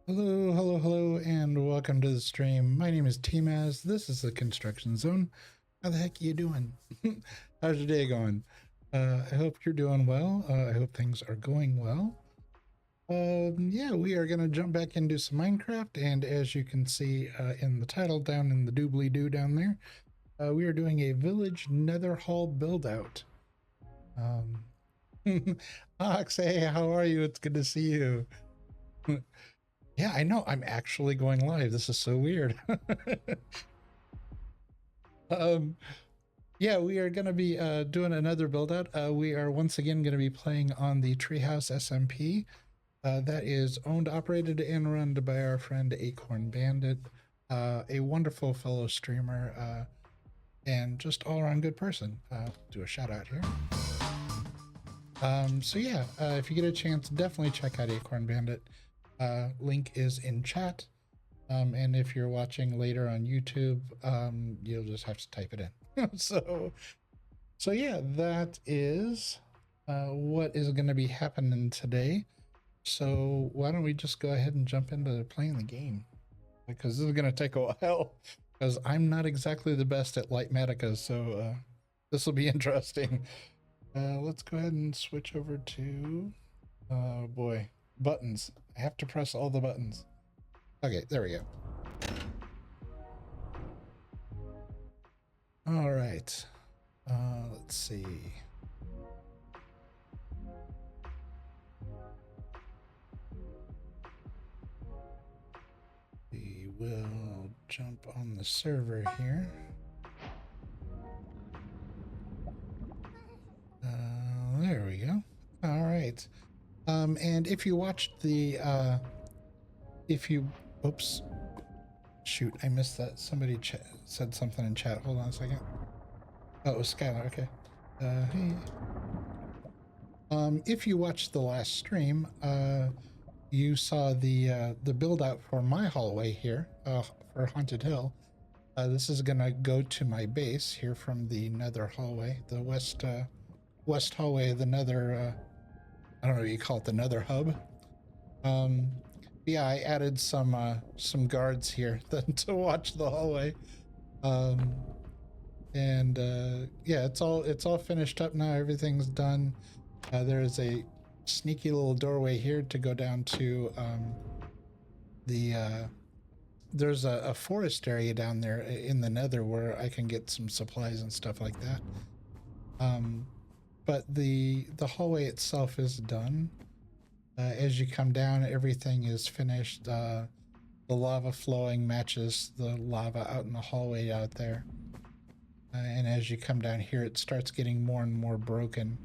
Hello, hello, hello, and welcome to the stream. My name is tmaaz. This is the construction zone. How the heck are you doing? How's your day going? I hope you're doing well. I hope things are going well. Yeah, we are going to jump back into some Minecraft, and as you can see in the title down in the doobly-doo down there, we are doing a village nether hall build-out. Ox, hey, how are you? It's good to see you. Yeah, I know. I'm actually going live. This is so weird. um, yeah, we are going to be doing another build out. We are once again going to be playing on the Treehouse SMP. That is owned, operated, and run by our friend AcornBandit, a wonderful fellow streamer and just all around good person. Do a shout out here. So yeah, if you get a chance, definitely check out AcornBandit. Link is in chat. And if you're watching later on YouTube, you'll just have to type it in. so yeah, that is what is going to be happening today. So why don't we just go ahead and jump into playing the game? Because this is going to take a while, because I'm not exactly the best at Lightmatica, so this will be interesting. Let's go ahead and switch over to, oh boy, buttons. I have to press all the buttons. Okay, there we go. All right. Let's see. We will jump on the server here. There we go. All right. And if you watched the, oops, shoot, I missed that. Somebody said something in chat. Hold on a second. Oh, it was Skylar. Okay. Hey. If you watched the last stream, you saw the build out for my hallway here for Haunted Hill. This is gonna go to my base here from the Nether hallway, the west hallway of the Nether. I don't know what you call it, the Nether hub. Yeah, I added some guards here to watch the hallway. And yeah, it's all finished up now. Everything's done. There's a sneaky little doorway here to go down to there's a forest area down there in the Nether where I can get some supplies and stuff like that. But the hallway itself is done. As you come down, everything is finished. The lava flowing matches the lava out in the hallway out there. And as you come down here, it starts getting more and more broken,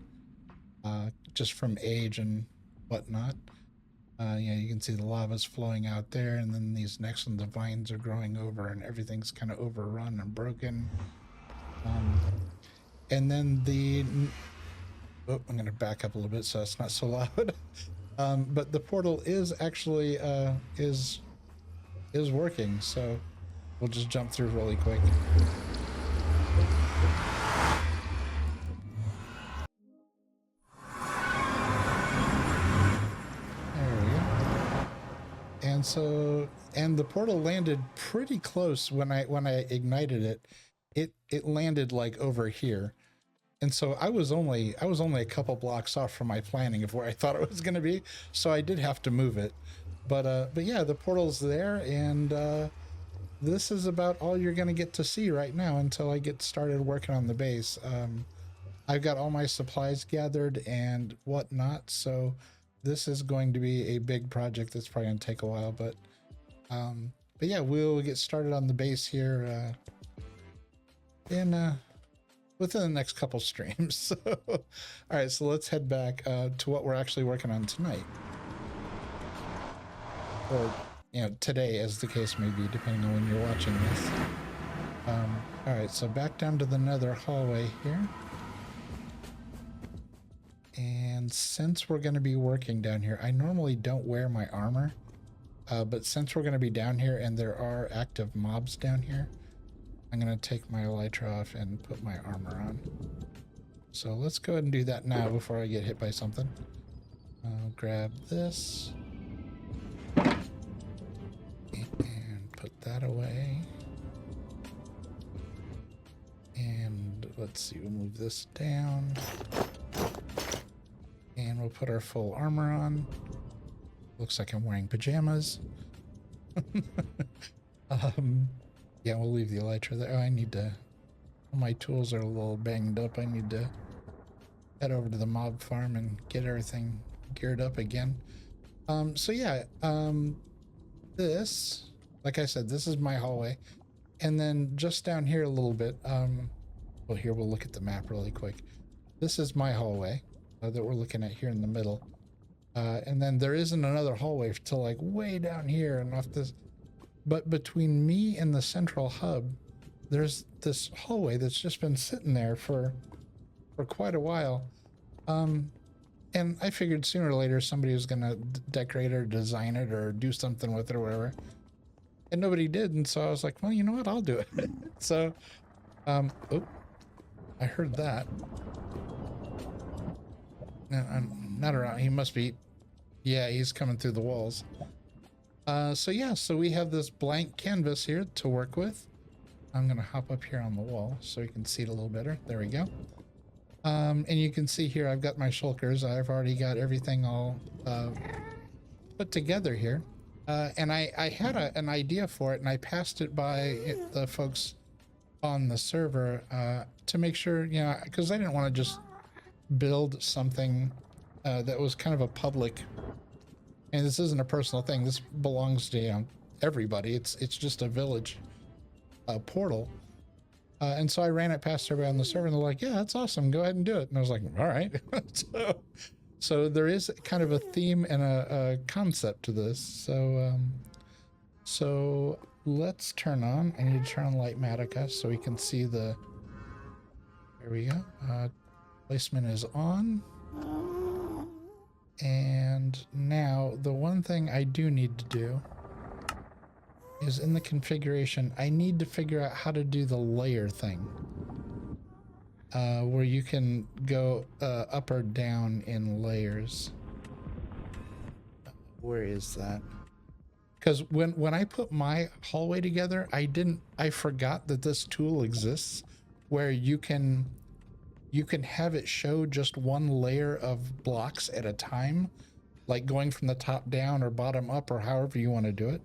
just from age and whatnot. Yeah, you can see the lava's flowing out there, and then these next ones, the vines are growing over, and everything's kind of overrun and broken. And then oh, I'm going to back up a little bit so it's not so loud. But the portal is actually is working, so we'll just jump through really quick. There we go. And so, and the portal landed pretty close when I ignited it. It landed like over here. And so I was only a couple blocks off from my planning of where I thought it was going to be, so I did have to move it. But yeah, the portal's there, and this is about all you're going to get to see right now until I get started working on the base. I've got all my supplies gathered and whatnot, so this is going to be a big project that's probably going to take a while. But yeah, we'll get started on the base here within the next couple streams. So, all right, so let's head back to what we're actually working on tonight, or today, as the case may be, depending on when you're watching this. All right, so back down to the Nether hallway here, and since we're going to be working down here, I normally don't wear my armor, but since we're going to be down here and there are active mobs down here, I'm going to take my elytra off and put my armor on. So let's go ahead and do that now before I get hit by something. I'll grab this. that away. And let's see, we'll move this down. And we'll put our full armor on. Looks like I'm wearing pajamas. Yeah, we'll leave the elytra there. Oh, I need to... My tools are a little banged up. I need to head over to the mob farm and get everything geared up again. So yeah, this, like I said, this is my hallway. And then just down here a little bit, well, here, we'll look at the map really quick. This is my hallway that we're looking at here in the middle. And then there isn't another hallway till like way down here and off this. But between me and the central hub, there's this hallway that's just been sitting there for quite a while. And I figured sooner or later somebody was gonna decorate or design it or do something with it or whatever. And nobody did, and so I was like, well, you know what, I'll do it. So, oh, I heard that. No, I'm not around. He must be, yeah, he's coming through the walls. So yeah, so we have this blank canvas here to work with. I'm gonna hop up here on the wall so you can see it a little better. There we go. And you can see here I've got my shulkers. I've already got everything all put together here. And I had an idea for it, and I passed it by the folks on the server to make sure, you know, because I didn't want to just build something that was kind of a public, and this isn't a personal thing. This belongs to, you know, everybody. It's just a village portal. And so I ran it past everybody on the server, and they're like, yeah, that's awesome. Go ahead and do it. And I was like, all right. So there is kind of a theme and a concept to this. So, so let's turn on. I need to turn on Lightmatica so we can see the, there we go. Placement is on. And now the one thing I do need to do is in the configuration, I need to figure out how to do the layer thing. Where you can go up or down in layers. Where is that? Because when I put my hallway together, I forgot that this tool exists where you can have it show just one layer of blocks at a time, like going from the top down or bottom up or however you want to do it.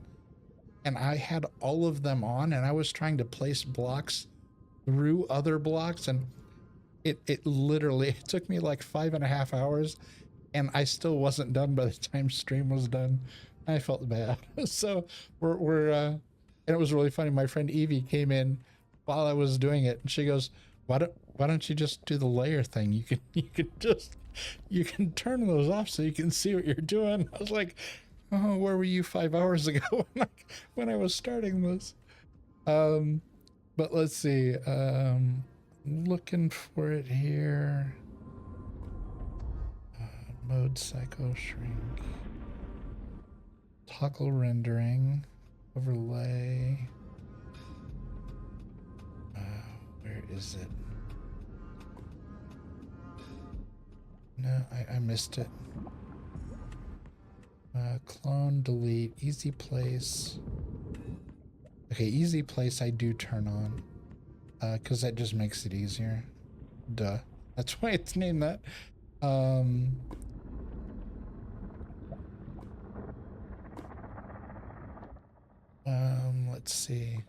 And I had all of them on, and I was trying to place blocks through other blocks, and it literally took me like 5.5 hours, and I still wasn't done by the time stream was done. I felt bad. So and it was really funny. My friend Evie came in while I was doing it, and she goes, why don't you just do the layer thing? You can turn those off so you can see what you're doing. I was like, oh, where were you 5 hours ago when I was starting this? But let's see. Looking for it here. Mode cycle shrink. Toggle rendering. Overlay. Where is it? No, I missed it. Clone, delete, easy place. Okay, easy place I do turn on. Because that just makes it easier. Duh. That's why it's named that. Let's see.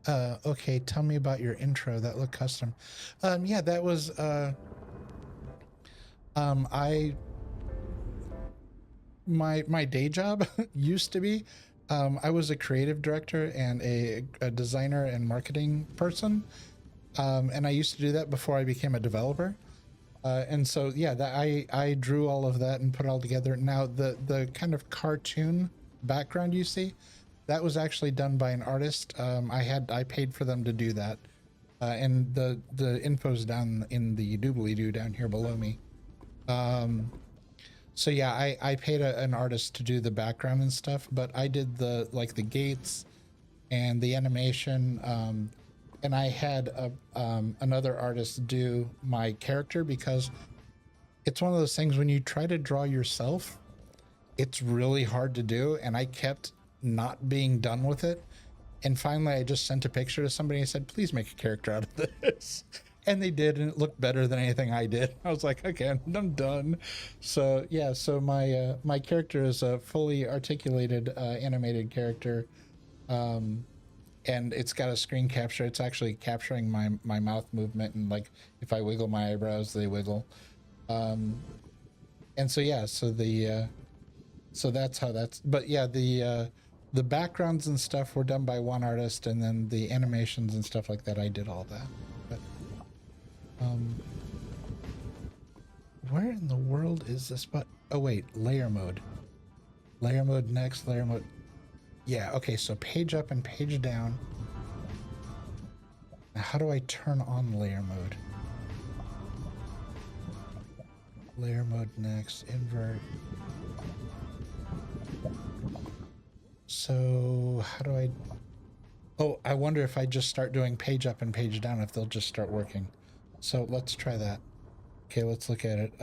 Okay, tell me about your intro. That looked custom. Yeah, that was, my day job used to be, I was a creative director and a designer and marketing person. And I used to do that before I became a developer. And so, yeah, I drew all of that and put it all together. Now, the kind of cartoon background you see, that was actually done by an artist. I paid for them to do that. And the info's down in the doobly-doo down here below me. So yeah, I paid an artist to do the background and stuff, but I did the gates and the animation. And I had another artist do my character, because it's one of those things when you try to draw yourself, it's really hard to do. And I kept not being done with it. And finally, I just sent a picture to somebody and said, please make a character out of this. And they did, and it looked better than anything I did. I was like, okay, I'm done. So yeah, so my character is a fully articulated animated character, and it's got a screen capture. It's actually capturing my mouth movement, and like if I wiggle my eyebrows, they wiggle. And so yeah, so the so that's how that's. But yeah, the backgrounds and stuff were done by one artist, and then the animations and stuff like that, I did all that. But where in the world is this button? Oh wait, layer mode. Layer mode next, layer mode. Yeah, okay, so page up and page down. Now how do I turn on layer mode? Layer mode next, invert. So how do I... Oh, I wonder if I just start doing page up and page down, if they'll just start working. So let's try that. Okay, let's look at it.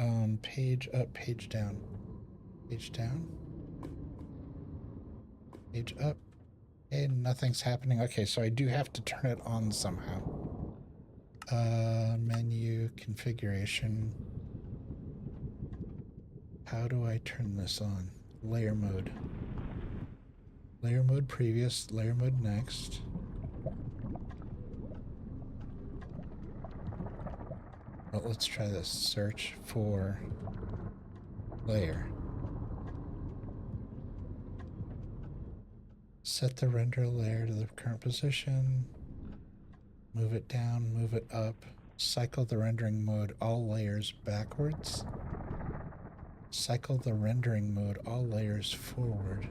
Page up, page down. Page down. Page up. Okay, nothing's happening. Okay, so I do have to turn it on somehow. Menu, configuration. How do I turn this on? Layer mode. Layer mode previous, layer mode next. Well, let's try this. Search for layer. Set the render layer to the current position. Move it down, move it up. Cycle the rendering mode, all layers backwards. Cycle the rendering mode, all layers forward.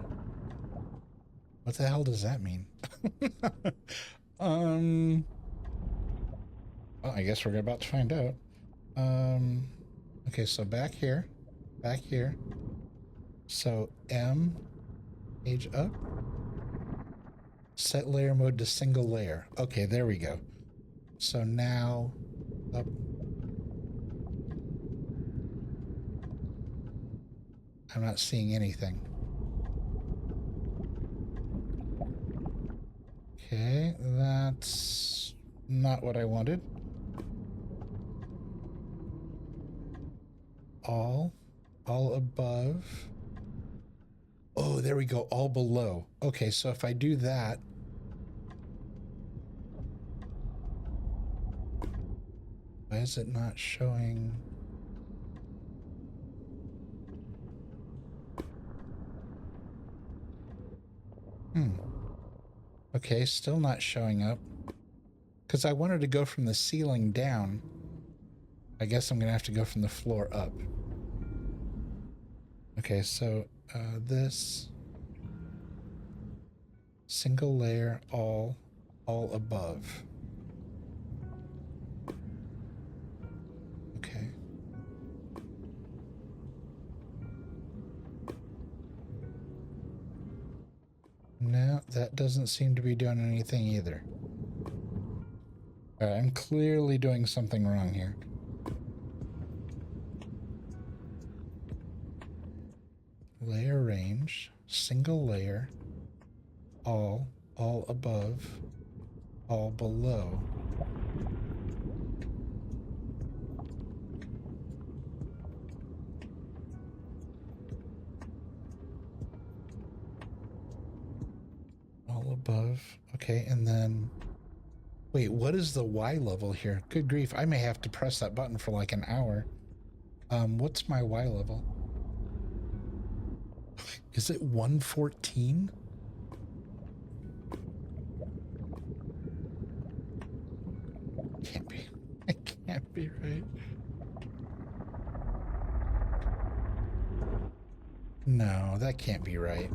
What the hell does that mean? Well, I guess we're about to find out. Okay, so back here. So M, page up. Set layer mode to single layer. Okay, there we go. So now up. I'm not seeing anything. Okay, that's not what I wanted. All above. Oh, there we go, all below. Okay, so if I do that, why is it not showing? Okay, still not showing up. Because I wanted to go from the ceiling down. I guess I'm gonna have to go from the floor up. Okay, so this single layer, all above. Okay. No, that doesn't seem to be doing anything either. All right, I'm clearly doing something wrong here. Layer range, single layer, all above, all below. All above. Okay, and then wait, what is the Y level here? Good grief, I may have to press that button for like an hour. What's my Y level? Is it 114? Can't be. It can't be right. No, that can't be right.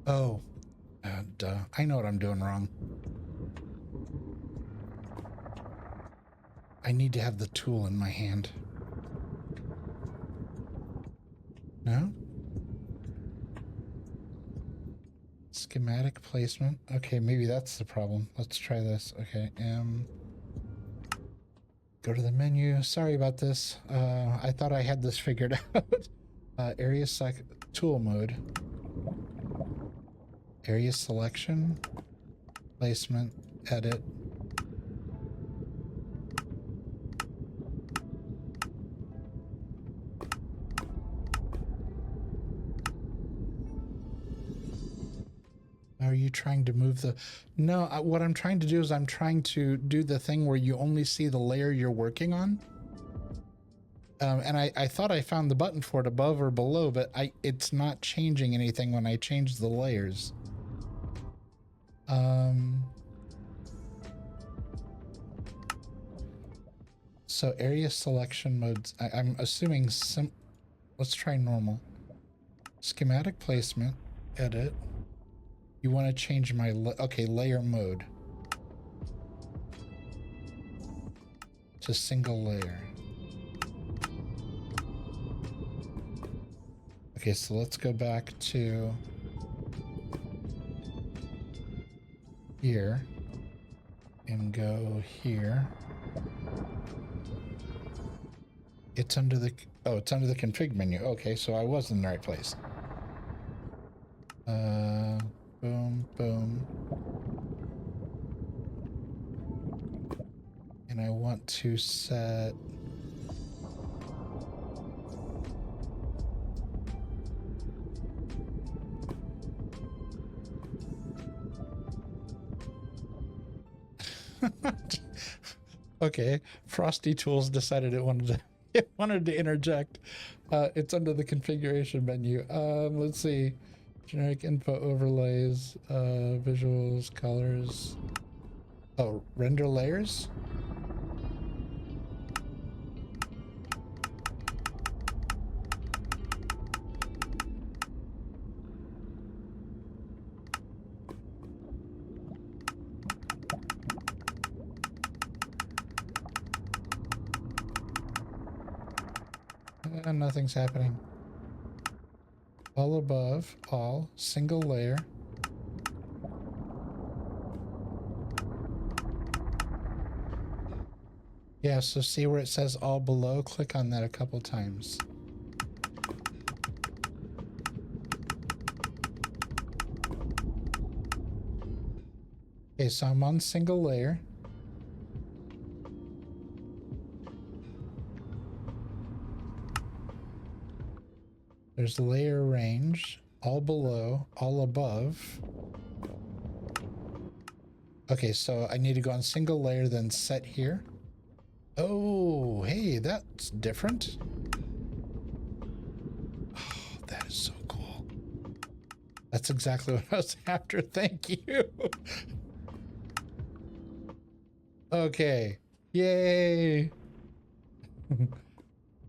Oh, duh. I know what I'm doing wrong. I need to have the tool in my hand. No? Schematic placement. Okay, maybe that's the problem. Let's try this. Okay, go to the menu. Sorry about this. I thought I had this figured out. Area tool mode. Area selection, placement, edit. Are you trying to move the... No, what I'm trying to do is I'm trying to do the thing where you only see the layer you're working on. And I thought I found the button for it above or below, but it's not changing anything when I change the layers. So area selection modes, I'm assuming let's try normal. Schematic placement, edit. You want to change my, okay, layer mode to single layer. Okay, so let's go back to here and go here. It's under the, oh, it's under the config menu. Okay, so I was in the right place. Boom, boom. And I want to set... Okay, Frosty Tools decided it wanted to interject. It's under the configuration menu. Let's see. Generic info overlays, visuals, colors. Oh, render layers? Nothing's happening. All above, all, single layer. Yeah, so see where it says all below? Click on that a couple times. Okay, so I'm on single layer. There's layer range, all below, all above. Okay, so I need to go on single layer, then set here. Oh, hey, that's different. Oh, that is so cool. That's exactly what I was after. Thank you. Okay, yay.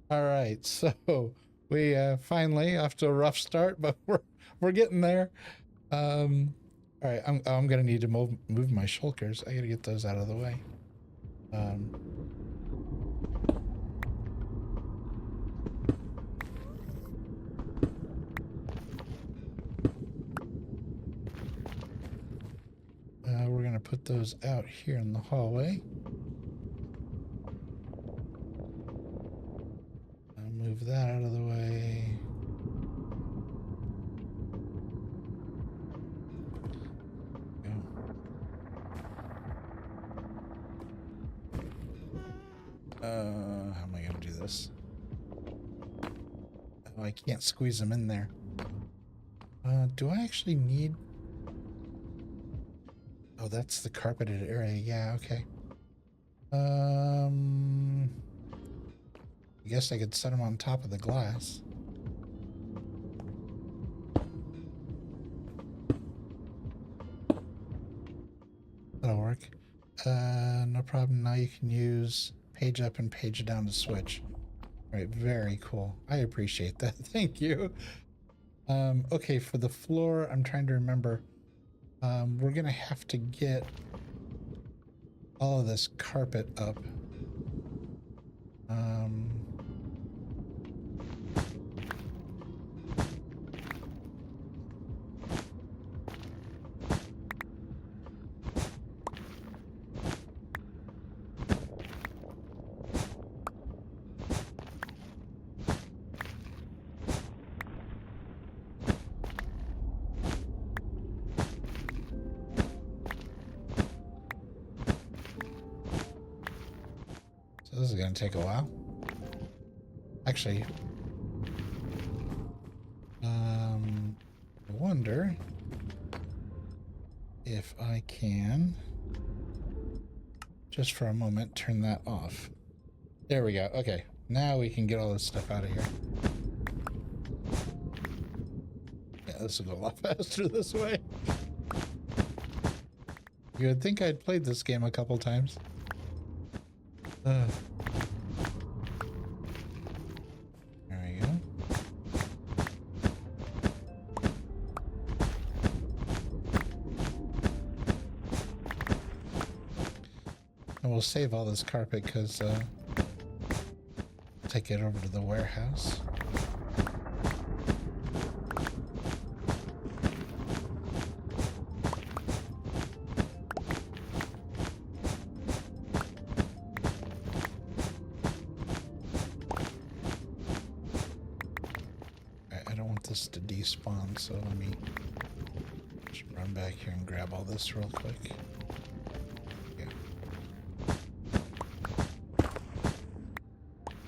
All right, so we finally off to a rough start, but we're getting there. All right, I'm gonna need to move my shulkers. I gotta get those out of the way. We're gonna put those out here in the hallway. I'll move that out of the way. How am I gonna do this? Oh, I can't squeeze them in there. Do I actually need... Oh, that's the carpeted area. Yeah, okay. I guess I could set them on top of the glass. That'll work. No problem. Now you can use page up and page down to switch. All right, very cool. I appreciate that. Thank you. Okay, for the floor, I'm trying to remember. We're gonna have to get all of this carpet up. this is gonna take a while. Actually, I wonder if I can, just for a moment, turn that off. There we go. Okay, now we can get all this stuff out of here. Yeah, this will go a lot faster this way. You would think I'd played this game a couple times. There we go. And we'll save all this carpet because take it over to the warehouse. I don't want this to despawn, so let me just run back here and grab all this real quick.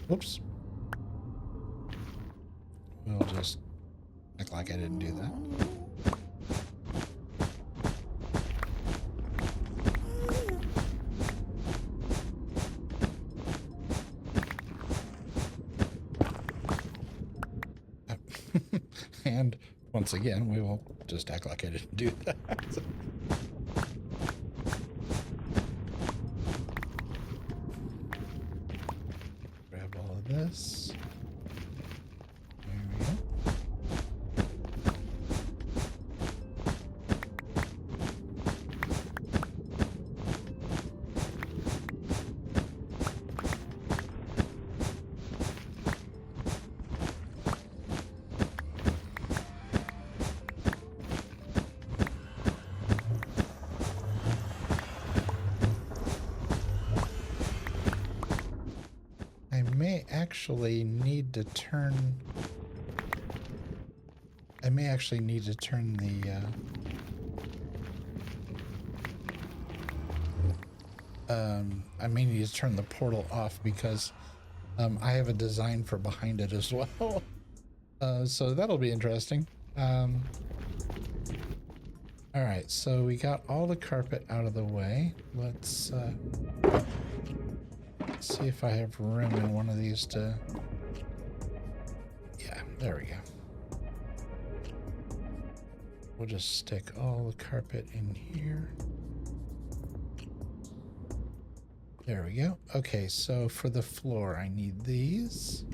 Whoops. We'll just act like I didn't do that. And once again, we will just act like I didn't do that. This. There we go. Actually need to turn I may actually need to turn the I may need to turn the portal off because I have a design for behind it as well. So that'll be interesting. All right, so we got all the carpet out of the way. Let's see if I have room in one of these to... Yeah, there we go. We'll just stick all the carpet in here. There we go. Okay, so for the floor, I need these.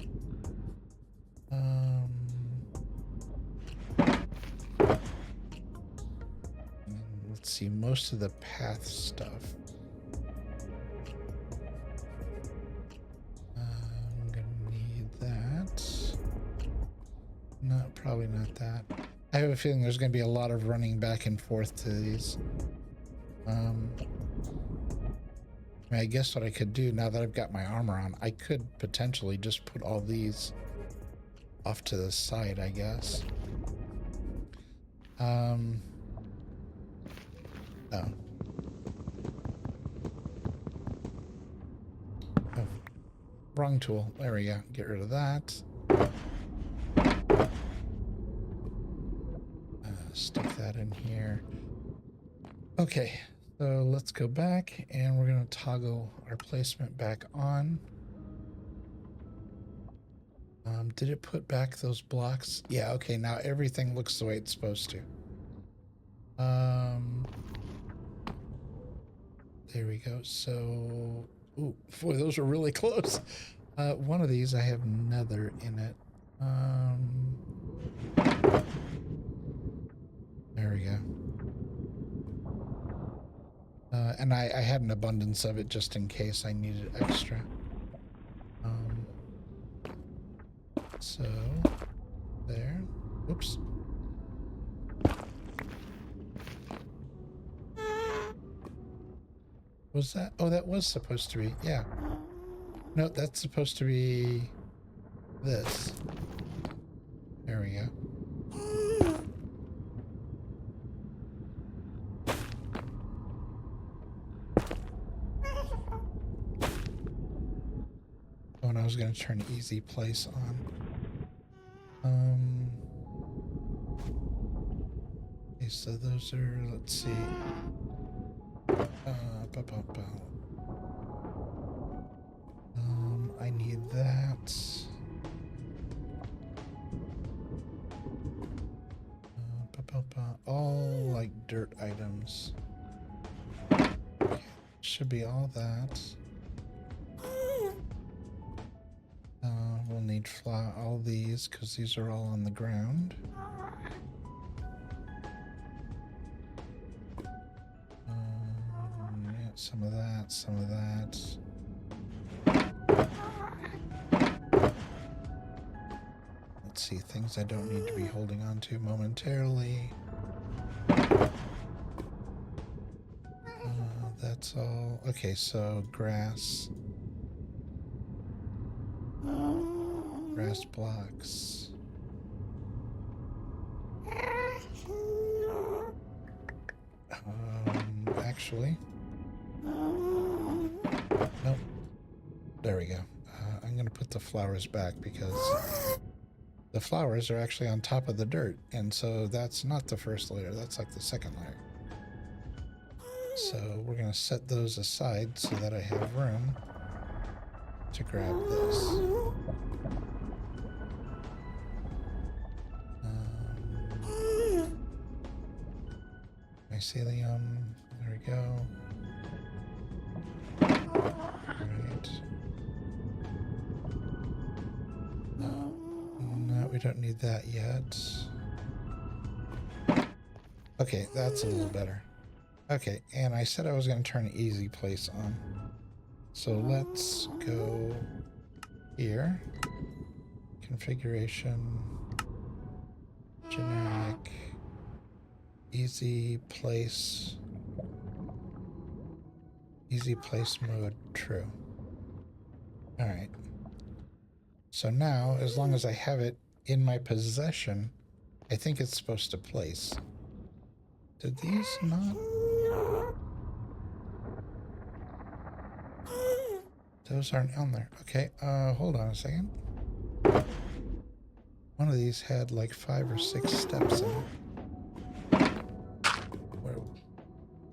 Let's see, most of the path stuff. I'm gonna need that. No, probably not that. I have a feeling there's gonna be a lot of running back and forth to these. I guess what I could do now that I've got my armor on, I could potentially just put all these off to the side, I guess. Oh. Oh, wrong tool. There we go. Get rid of that. Stick that in here. Okay. So let's go back and we're going to toggle our placement back on. Did it put back those blocks? Yeah, okay, now everything looks the way it's supposed to. There we go. So, ooh, boy, those are really close. One of these I have Nether in it. There we go. And I had an abundance of it just in case I needed extra. So, there. Oops. Was that? Oh, that was supposed to be. Yeah. No, that's supposed to be this. There we go. I was going to turn easy place on. Okay, so those are, let's see. I need that. All like dirt items. Okay, should be all that. We'll need all these because these are all on the ground. Yeah, some of that, some of that. Let's see, things I don't need to be holding on to momentarily. That's all. Okay, so grass. Grass blocks. Actually. Nope. There we go. I'm going to put the flowers back because the flowers are actually on top of the dirt. And so that's not the first layer. That's like the second layer. So we're going to set those aside so that I have room to grab this. Mycelium. There we go. Alright. No, we don't need that yet. Okay, that's a little better. Okay, and I said I was going to turn easy place on. So let's go here. Configuration. Generic. Easy place. Easy place mode true. Alright. So now, as long as I have it in my possession, I think it's supposed to place. Did these not? Those aren't on there. Okay, hold on a second. One of these had like 5 or 6 steps in it.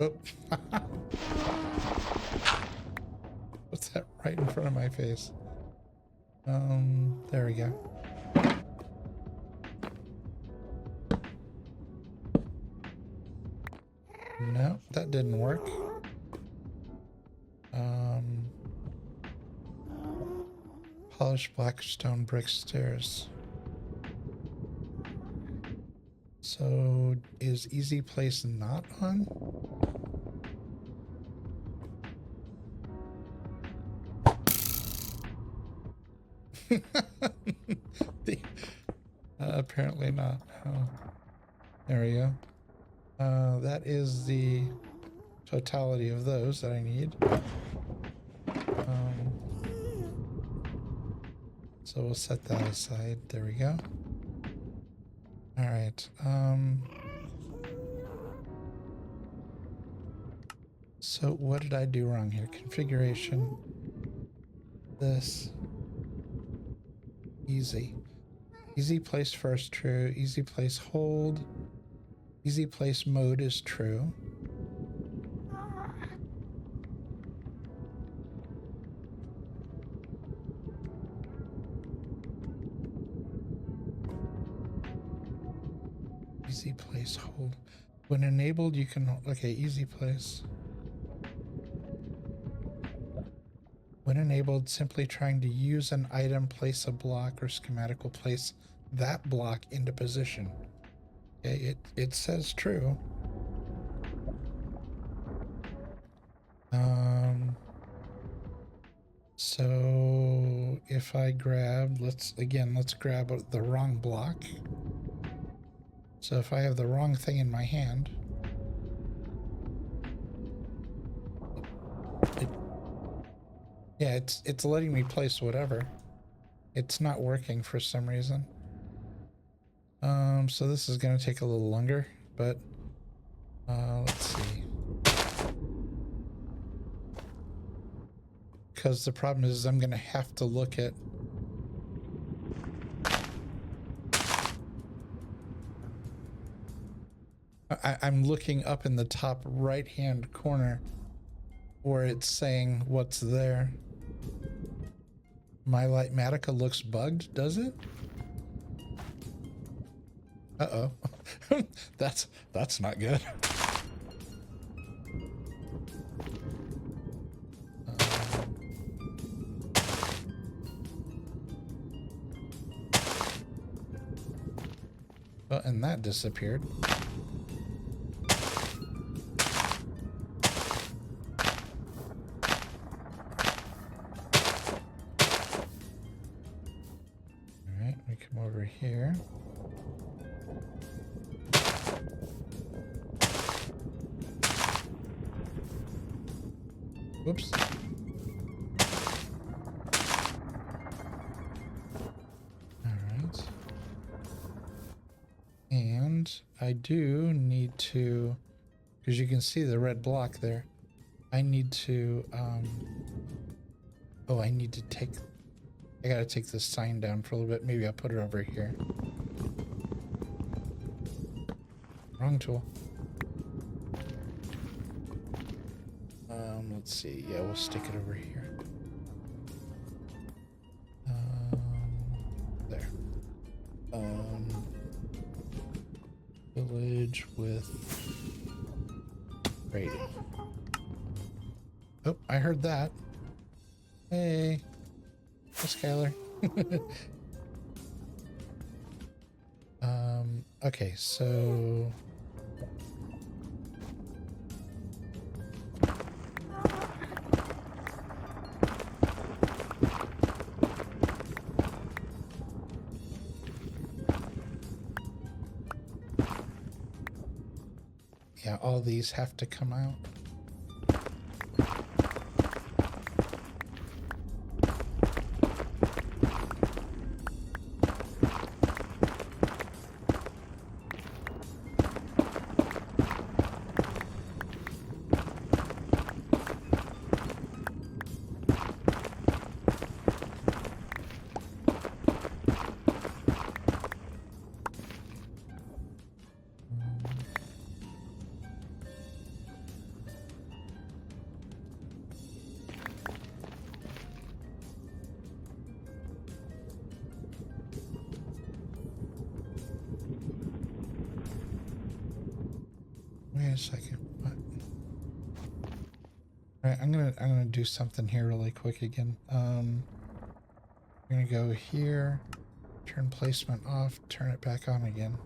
Oh. What's that right in front of my face? There we go. No, that didn't work. Polished black stone brick stairs. So is easy place not on? Apparently not. Oh, there we go. That is the totality of those that I need. So we'll set that aside. There we go. All right. So what did I do wrong here? Configuration. This. Easy. Easy place first, true. Easy place hold. Easy place mode is true. Easy place hold. When enabled, you can, okay, easy place. When enabled, simply trying to use an item, place a block, or schematic will place that block into position. Okay, it says true. So if I grab, let's grab the wrong block. So if I have the wrong thing in my hand, yeah, it's letting me place whatever. It's not working for some reason. So this is going to take a little longer, but let's see. because the problem is I'm going to have to look at I'm looking up in the top right hand corner where it's saying what's there. My Lightmatica looks bugged, does it? Uh-oh. That's not good. Well, and that disappeared. Alright, we come over here. Whoops. Alright. And I do need to, because you can see the red block there, I need to, oh, I need to take, I gotta take this sign down for a little bit. Maybe I'll put it over here. Wrong tool. Let's see. Yeah, we'll stick it over here. There. Village with rating. Oh, I heard that. Hey. Hey, Skylar. Okay, so yeah, all these have to come out. Wait a second. What? All right, I'm gonna do something here really quick again. I'm gonna go here, turn placement off, turn it back on again.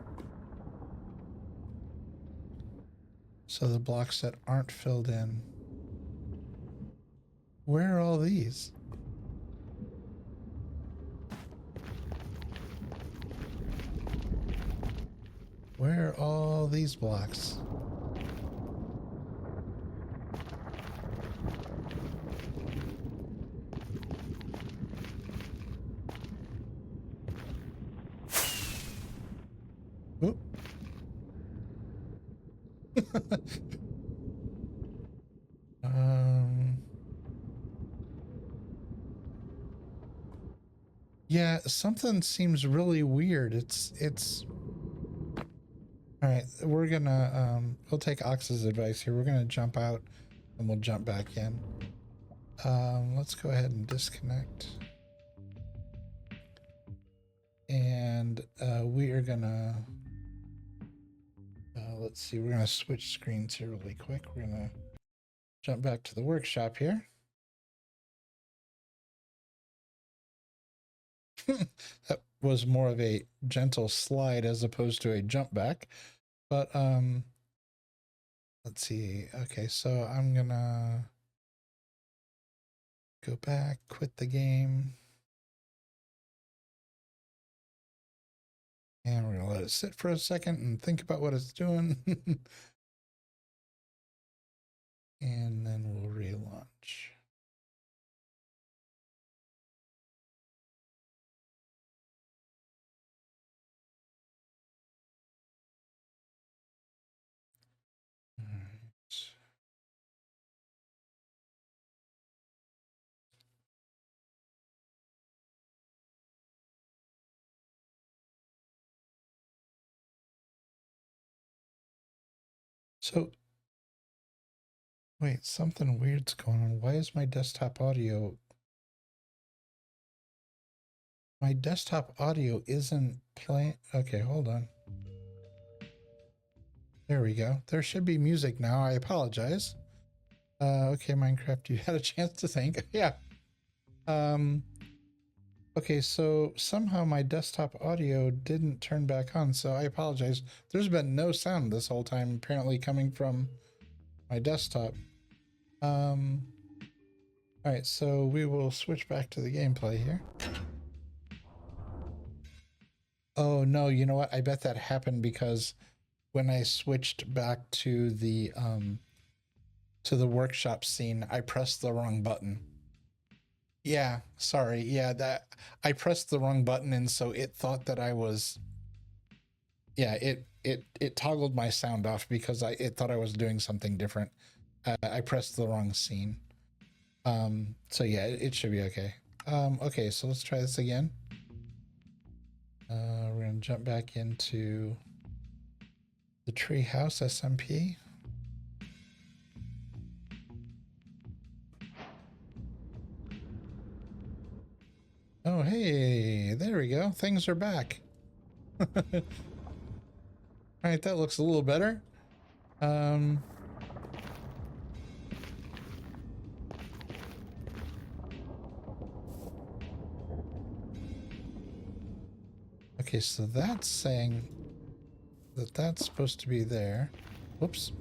So the blocks that aren't filled in. Where are all these? Where are all these blocks? Oop. Yeah, something seems really weird. It's all right. We're gonna we'll take Ox's advice here. We're gonna jump out and we'll jump back in. Let's go ahead and disconnect. And we are gonna let's see, we're gonna switch screens here really quick. We're gonna jump back to the workshop here. That was more of a gentle slide as opposed to a jump back. But let's see. Okay, so I'm gonna go back, quit the game. And we're gonna let it sit for a second and think about what it's doing. And then we'll relaunch. All right. So, wait, something weird's going on. Why is my desktop audio... My desktop audio isn't playing... Okay, hold on. There we go. There should be music now. I apologize. Okay, Minecraft, you had a chance to think. Yeah. Okay, so somehow my desktop audio didn't turn back on, so I apologize. There's been no sound this whole time, apparently coming from my desktop. All right, so we will switch back to the gameplay here. Oh no, you know what? I bet that happened because when I switched back to the workshop scene, I pressed the wrong button. Yeah, sorry. Yeah, that I pressed the wrong button, and so it thought that I was... Yeah, it toggled my sound off because it thought I was doing something different. I pressed the wrong scene. So yeah, it should be okay. Okay, so let's try this again. We're gonna jump back into the Treehouse SMP. Oh, hey, there we go. Things are back. All right, that looks a little better. Okay, so that's saying that that's supposed to be there. Whoops.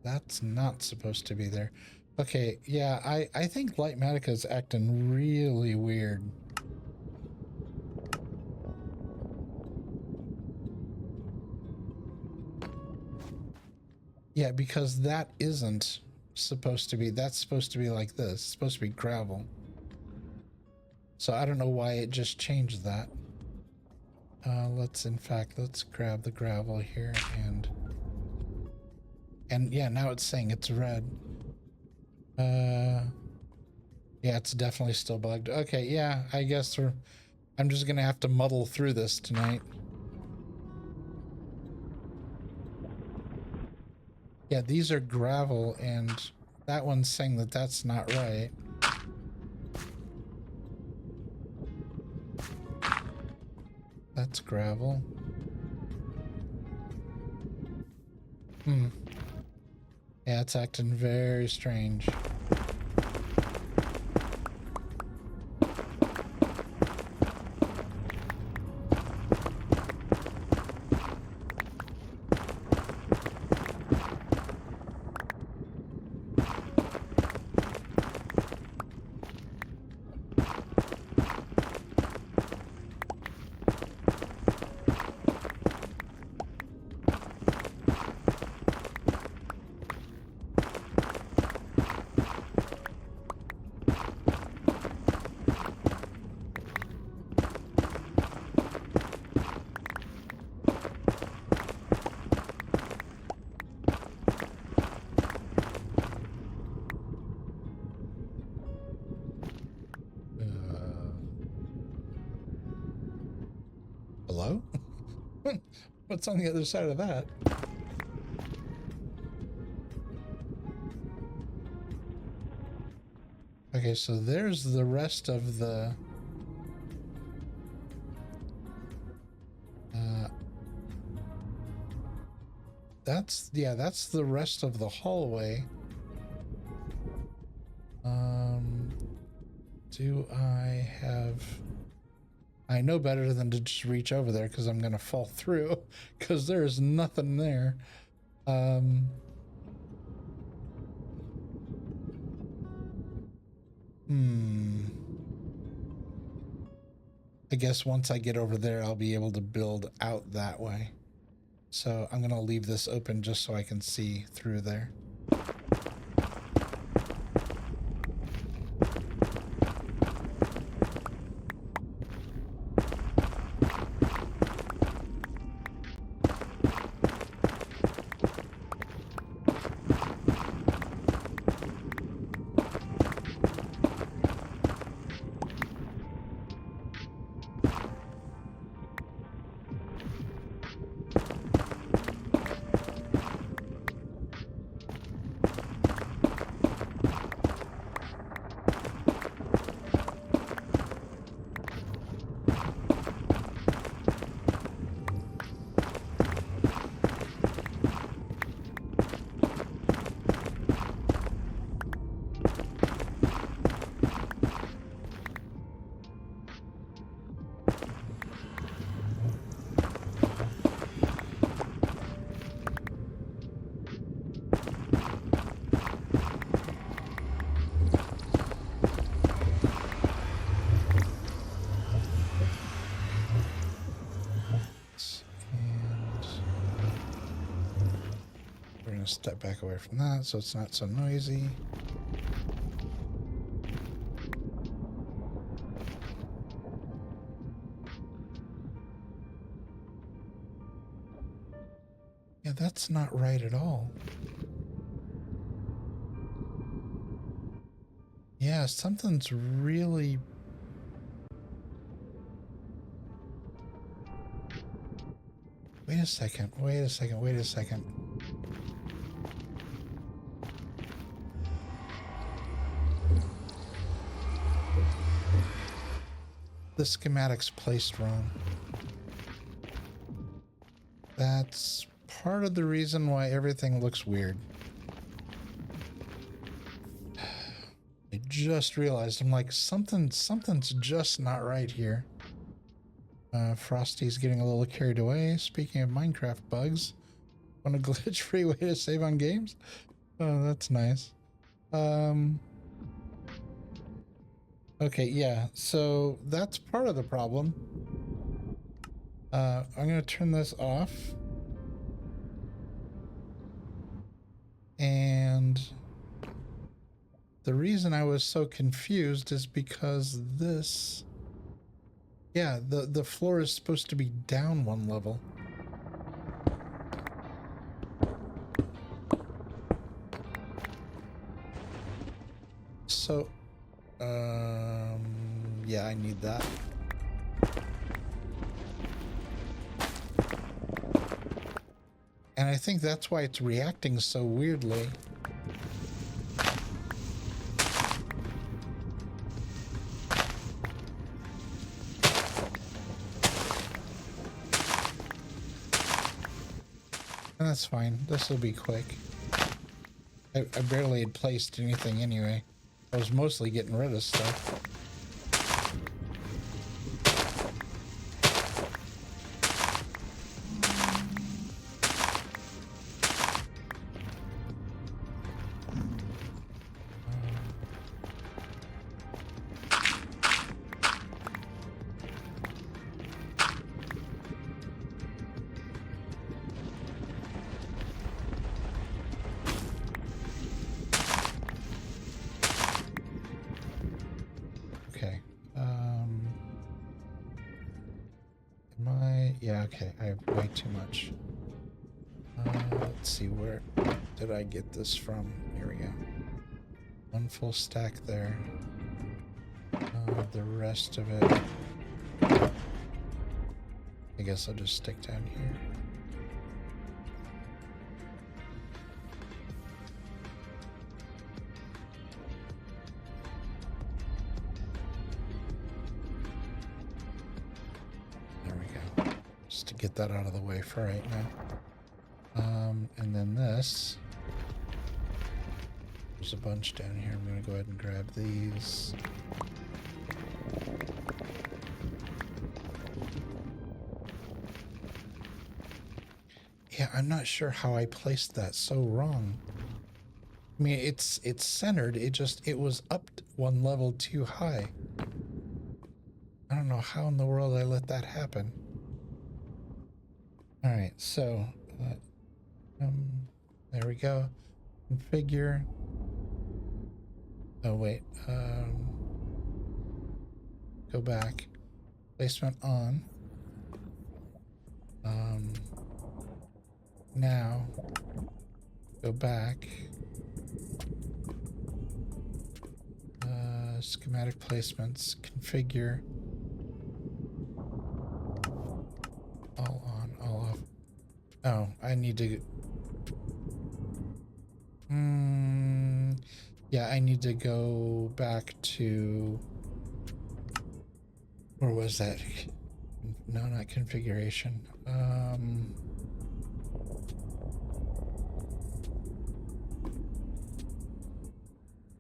That's not supposed to be there. Okay, yeah, I think Lightmatica is acting really weird. Yeah, because that isn't supposed to be, that's supposed to be like this. It's supposed to be gravel. So I don't know why it just changed that. Let's grab the gravel here and yeah, now it's saying it's red. Yeah, it's definitely still bugged. Okay, yeah, I guess I'm just gonna have to muddle through this tonight. Yeah, these are gravel, and that one's saying that that's not right. That's gravel. Yeah, it's acting very strange. Hello? What's on the other side of that? Okay, so there's the rest of the... that's the rest of the hallway. Do I have... I know better than to just reach over there because I'm going to fall through because there's nothing there. I guess once I get over there, I'll be able to build out that way. So I'm going to leave this open just so I can see through there. step back away from that so it's not so noisy. Yeah, that's not right at all. Yeah, something's really... Wait a second, wait a second, wait a second. The schematic's placed wrong. That's part of the reason why everything looks weird. I just realized, I'm like, something's just not right here. Frosty's getting a little carried away. Speaking of Minecraft bugs, want a glitch-free way to save on games? Oh, that's nice. Okay, yeah, so that's part of the problem. I'm gonna turn this off. And the reason I was so confused is because this... Yeah, the floor is supposed to be down one level. So, yeah, I need that. And I think that's why it's reacting so weirdly. And that's fine. This will be quick. I barely had placed anything anyway. I was mostly getting rid of stuff. Yeah, okay, I have way too much. Let's see, where did I get this from? Here we go. One full stack there. The rest of it... I guess I'll just stick down here. To get that out of the way for right now. And then this. There's a bunch down here. I'm going to go ahead and grab these. Yeah, I'm not sure how I placed that so wrong. I mean, it's centered. It was up one level too high. I don't know how in the world I let that happen. All right, so there we go. Configure. Oh wait, go back. Placement on. Now go back. Schematic placements. Configure. All on, all off. Oh, I need to... yeah, I need to go back to... Where was that? No, not configuration.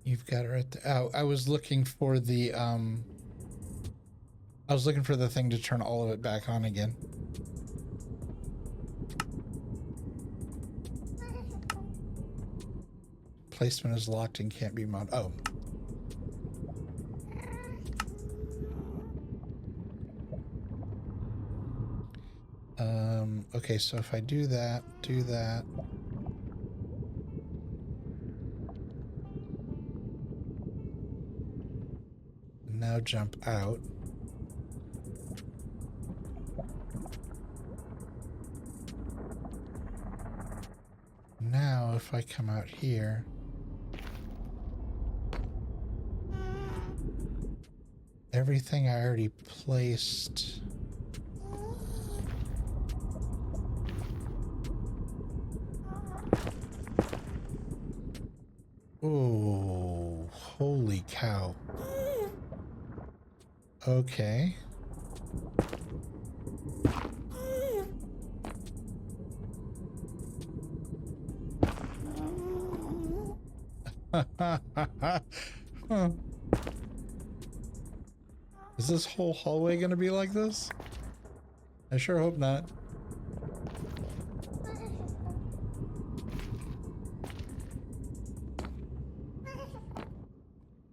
You've got it right there. Oh, I was looking for the... I was looking for the thing to turn all of it back on again. Placement is locked and can't be mounted. Oh. Okay, so if I do that, Now jump out. Now if I come out here, everything I already placed. Oh, holy cow. Okay. Huh. Is this whole hallway gonna be like this? I sure hope not.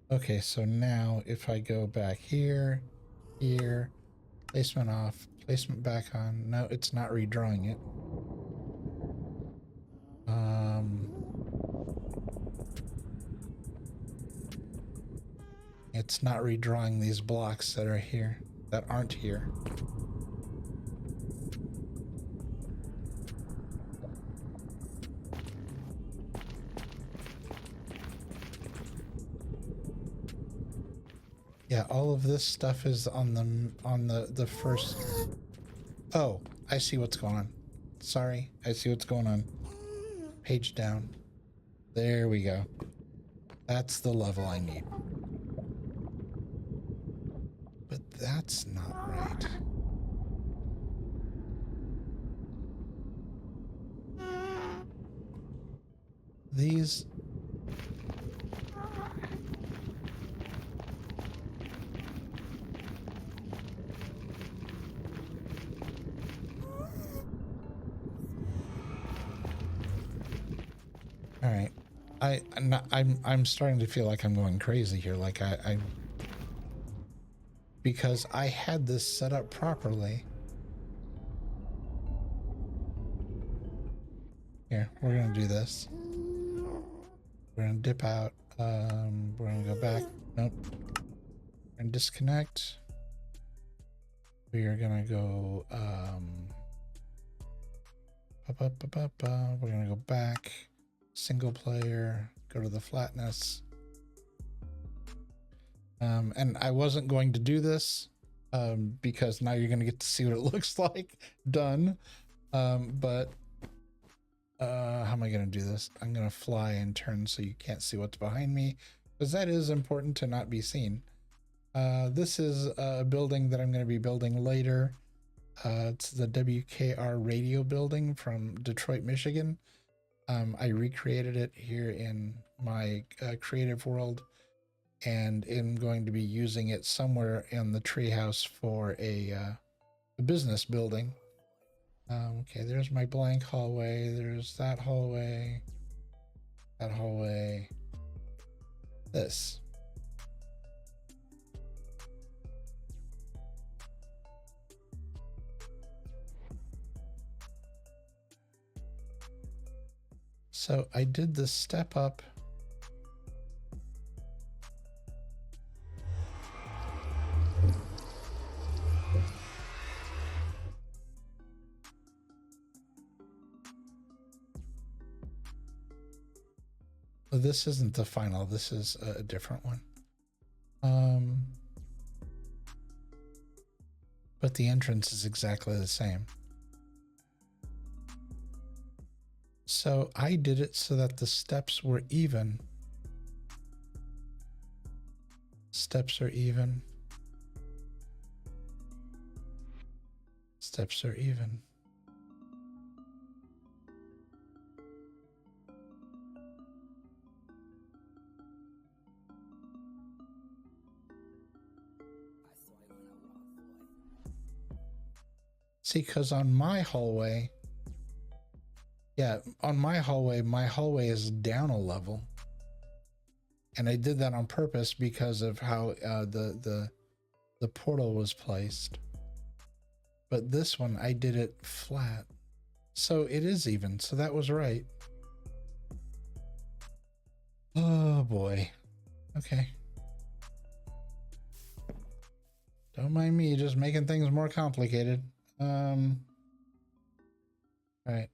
Okay, so now if I go back here, here, placement off, placement back on. No, it's not redrawing it. It's not redrawing these blocks that are here, that aren't here. Yeah, all of this stuff is on the first. Oh, I see what's going on. Sorry, I see what's going on. Page down. There we go. That's the level I need. But that's not right. These... All right. I'm starting to feel like I'm going crazy here. Like I because I had this set up properly. Here, we're gonna do this. We're gonna dip out. We're gonna go back. Nope. We're gonna disconnect. We are gonna go we're gonna go back. Single player, go to the flatness. And I wasn't going to do this because now you're going to get to see what it looks like done. But how am I going to do this? I'm going to fly and turn so you can't see what's behind me, because that is important to not be seen. This is a building that I'm going to be building later. It's the WKR radio building from Detroit, Michigan. I recreated it here in my creative world, and am going to be using it somewhere in the treehouse for a business building. Okay, there's my blank hallway. There's that hallway. That hallway. This. So I did this step up. This isn't the final, this is a different one. But the entrance is exactly the same. So I did it so that the steps were even. Steps are even. Steps are even. See, because on my hallway, yeah, on my hallway is down a level. And I did that on purpose because of how the portal was placed. But this one, I did it flat. So it is even, so that was right. Oh boy. Okay. Don't mind me just making things more complicated. All right,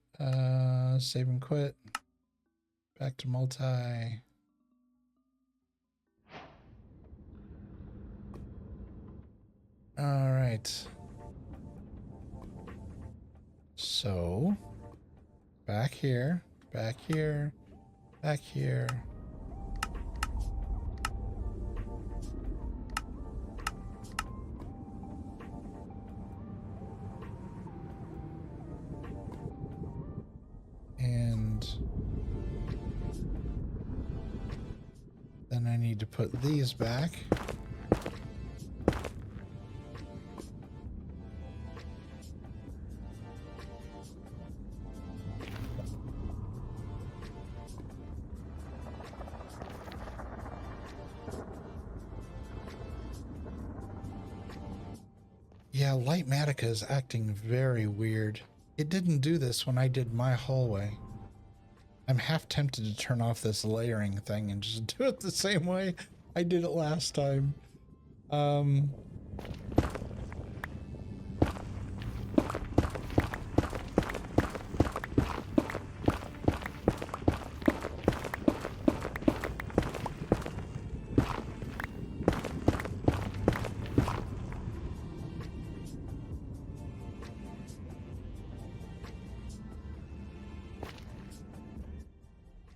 save and quit. Back to multi. All right. So, back here, back here, back here. And then I need to put these back. Yeah, Lightmatica is acting very weird. It didn't do this when I did my hallway. I'm half tempted to turn off this layering thing and just do it the same way I did it last time.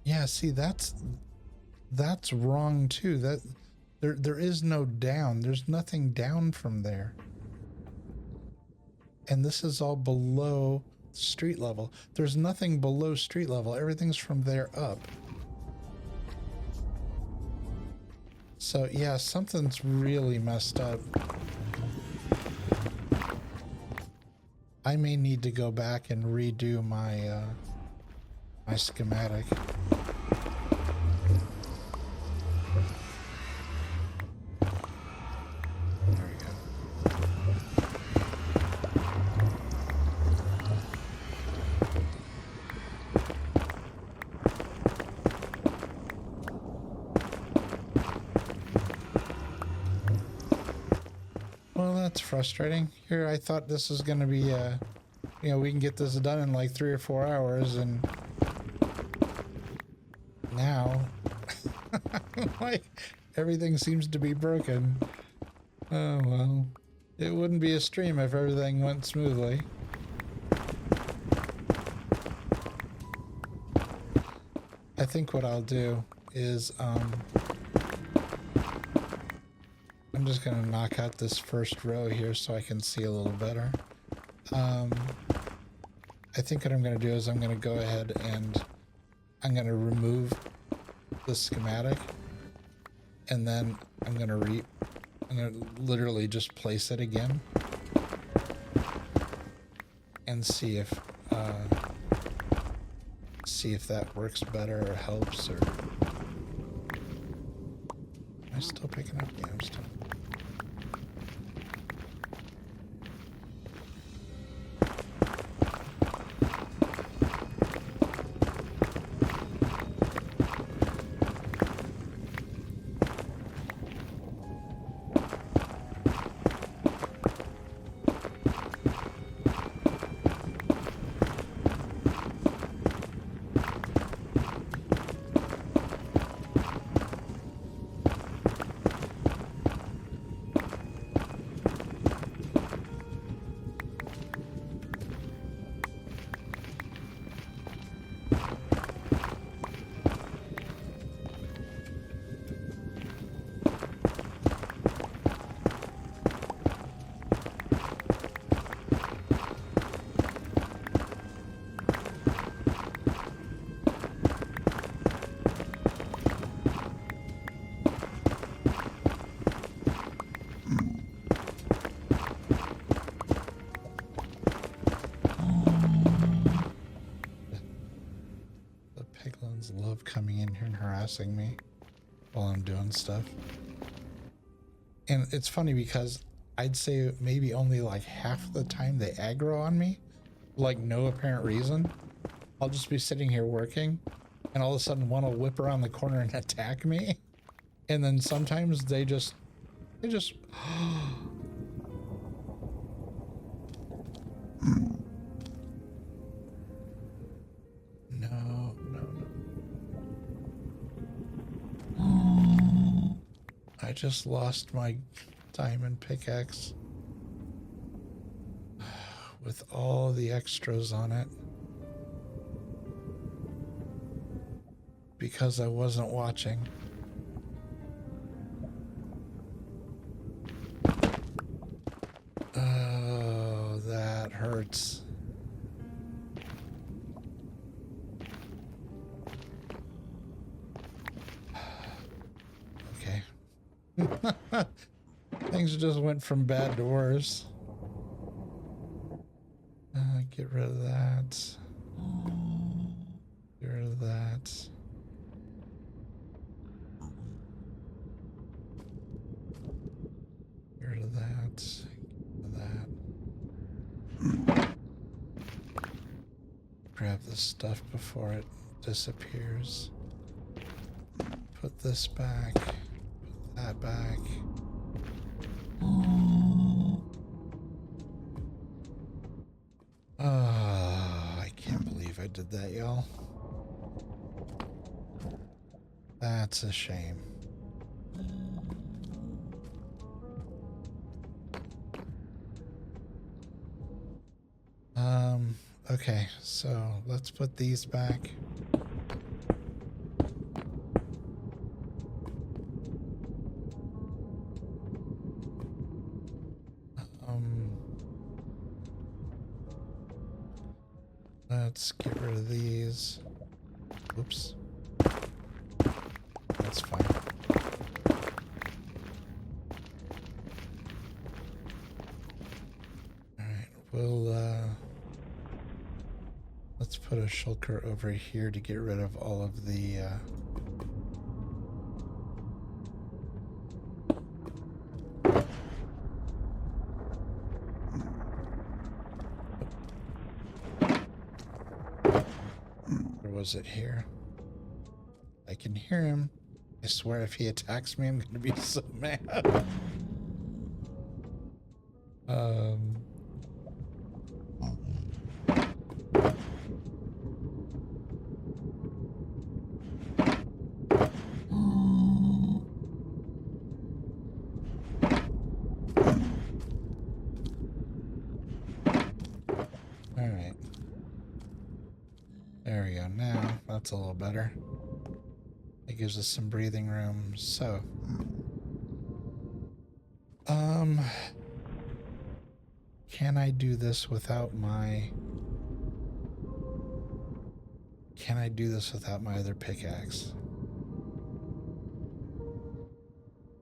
Yeah, see, that's wrong too. That there is no down. There's nothing down from there. And this is all below street level. There's nothing below street level. Everything's from there up. So yeah, something's really messed up. I may need to go back and redo my my schematic. There we go. Well, that's frustrating. Here, I thought this was going to be, you know, we can get this done in like 3 or 4 hours, and now, like, everything seems to be broken. Oh, well. It wouldn't be a stream if everything went smoothly. I think what I'll do is, I'm just gonna knock out this first row here so I can see a little better. I think what I'm gonna do is I'm gonna go ahead and I'm gonna remove the schematic, and then I'm gonna literally just place it again and see if that works better or helps. Or am I still picking up? Yeah, I'm still. Love coming in here and harassing me while I'm doing stuff. And it's funny because I'd say maybe only like half the time they aggro on me, like no apparent reason. I'll just be sitting here working and all of a sudden one will whip around the corner and attack me. And then sometimes they just No, no, no. I just lost my diamond pickaxe with all the extras on it because I wasn't watching. Oh, that hurts. Okay. Things just went from bad to worse. Get rid of that. Get rid of that. Get rid of that. Get rid of that. Grab this stuff before it disappears. Put this back. Put that back. I can't believe I did that, y'all. That's a shame. Okay, so let's put these back. Let's get rid of these. Oops. That's fine. Alright, we'll, let's put a shulker over here to get rid of all of the, was it here? I can hear him. I swear if he attacks me, I'm gonna be so mad. All right. There we go. Now that's a little better. It gives us some breathing room. So, can I do this without my? Can I do this without my other pickaxe?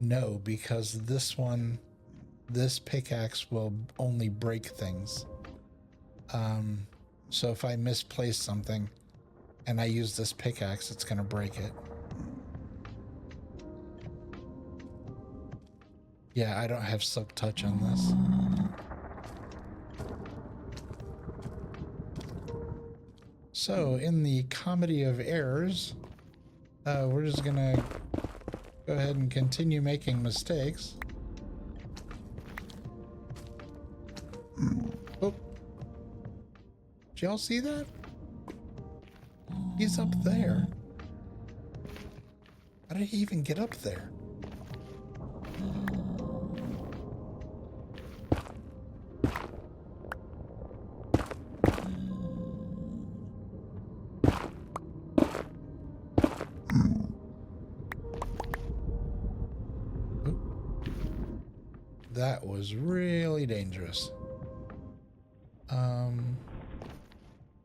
No, because this one, this pickaxe will only break things. So if I misplace something and I use this pickaxe, it's gonna break it. Yeah, I don't have silk touch on this. So in the comedy of errors, we're just gonna go ahead and continue making mistakes. Oh. Did y'all see that? He's up there. How did he even get up there? That was really dangerous.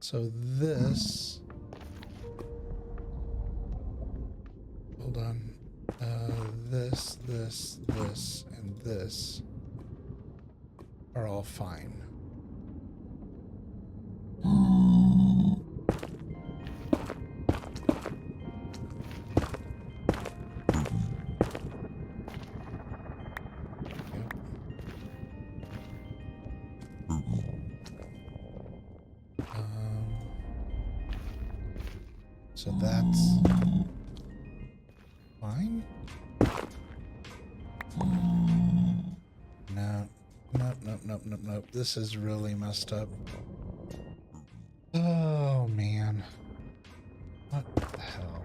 So this, hold on, this, and this are all fine. So that's fine. No, nope. up. This is really messed up. Oh, man. What the hell?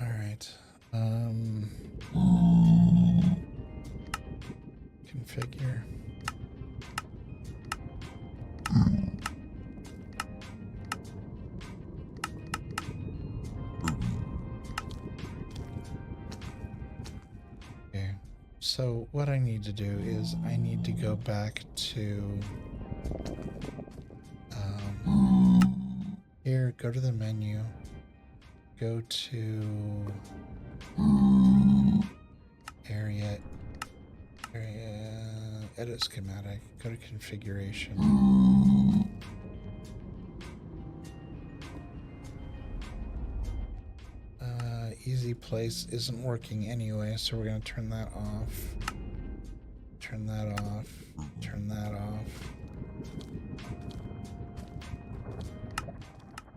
All right. Configure. Okay. So what I need to do is I need to go back to here, go to the menu, go to area, edit schematic, go to configuration. Easy place isn't working anyway, so we're going to turn that off. Turn that off. Turn that off.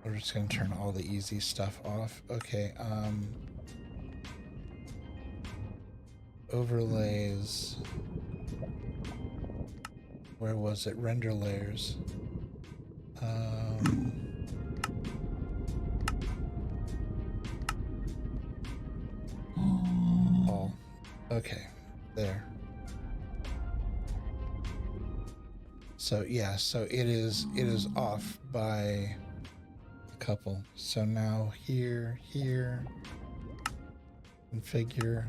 We're just going to turn all the easy stuff off. Okay, overlays. Where was it? Render layers. All. Okay, there. So yeah, so it is off by a couple. So now here, configure.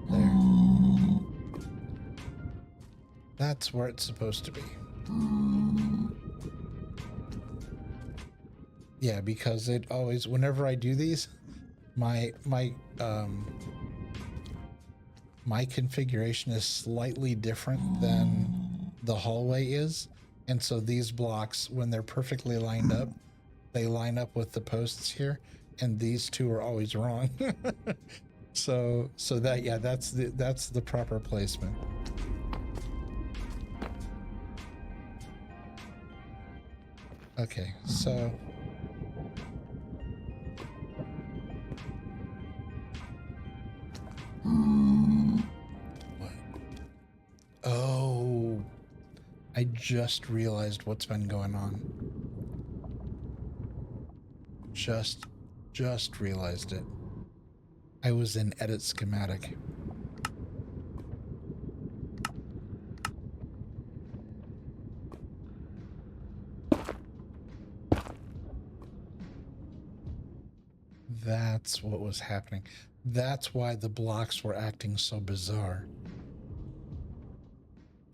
There. That's where it's supposed to be. Yeah, because it always, whenever I do these, my configuration is slightly different than the hallway is, and so these blocks, when they're perfectly lined up, they line up with the posts here, and these two are always wrong. so that, yeah, that's the proper placement. Okay, so what? Oh, I just realized what's been going on. Just realized it. I was in edit schematic. That's what was happening. That's why the blocks were acting so bizarre.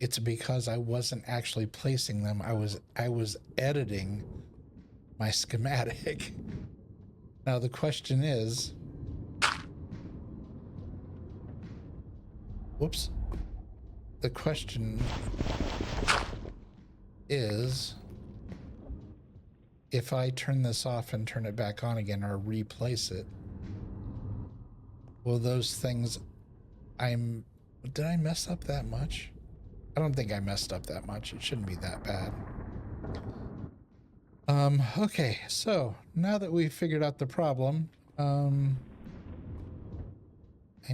It's because I wasn't actually placing them. I was editing my schematic. Now the question is, whoops. The question is, if I turn this off and turn it back on again or replace it, will those things, did I mess up that much? I don't think I messed up that much. It shouldn't be that bad. Okay, so now that we've figured out the problem, I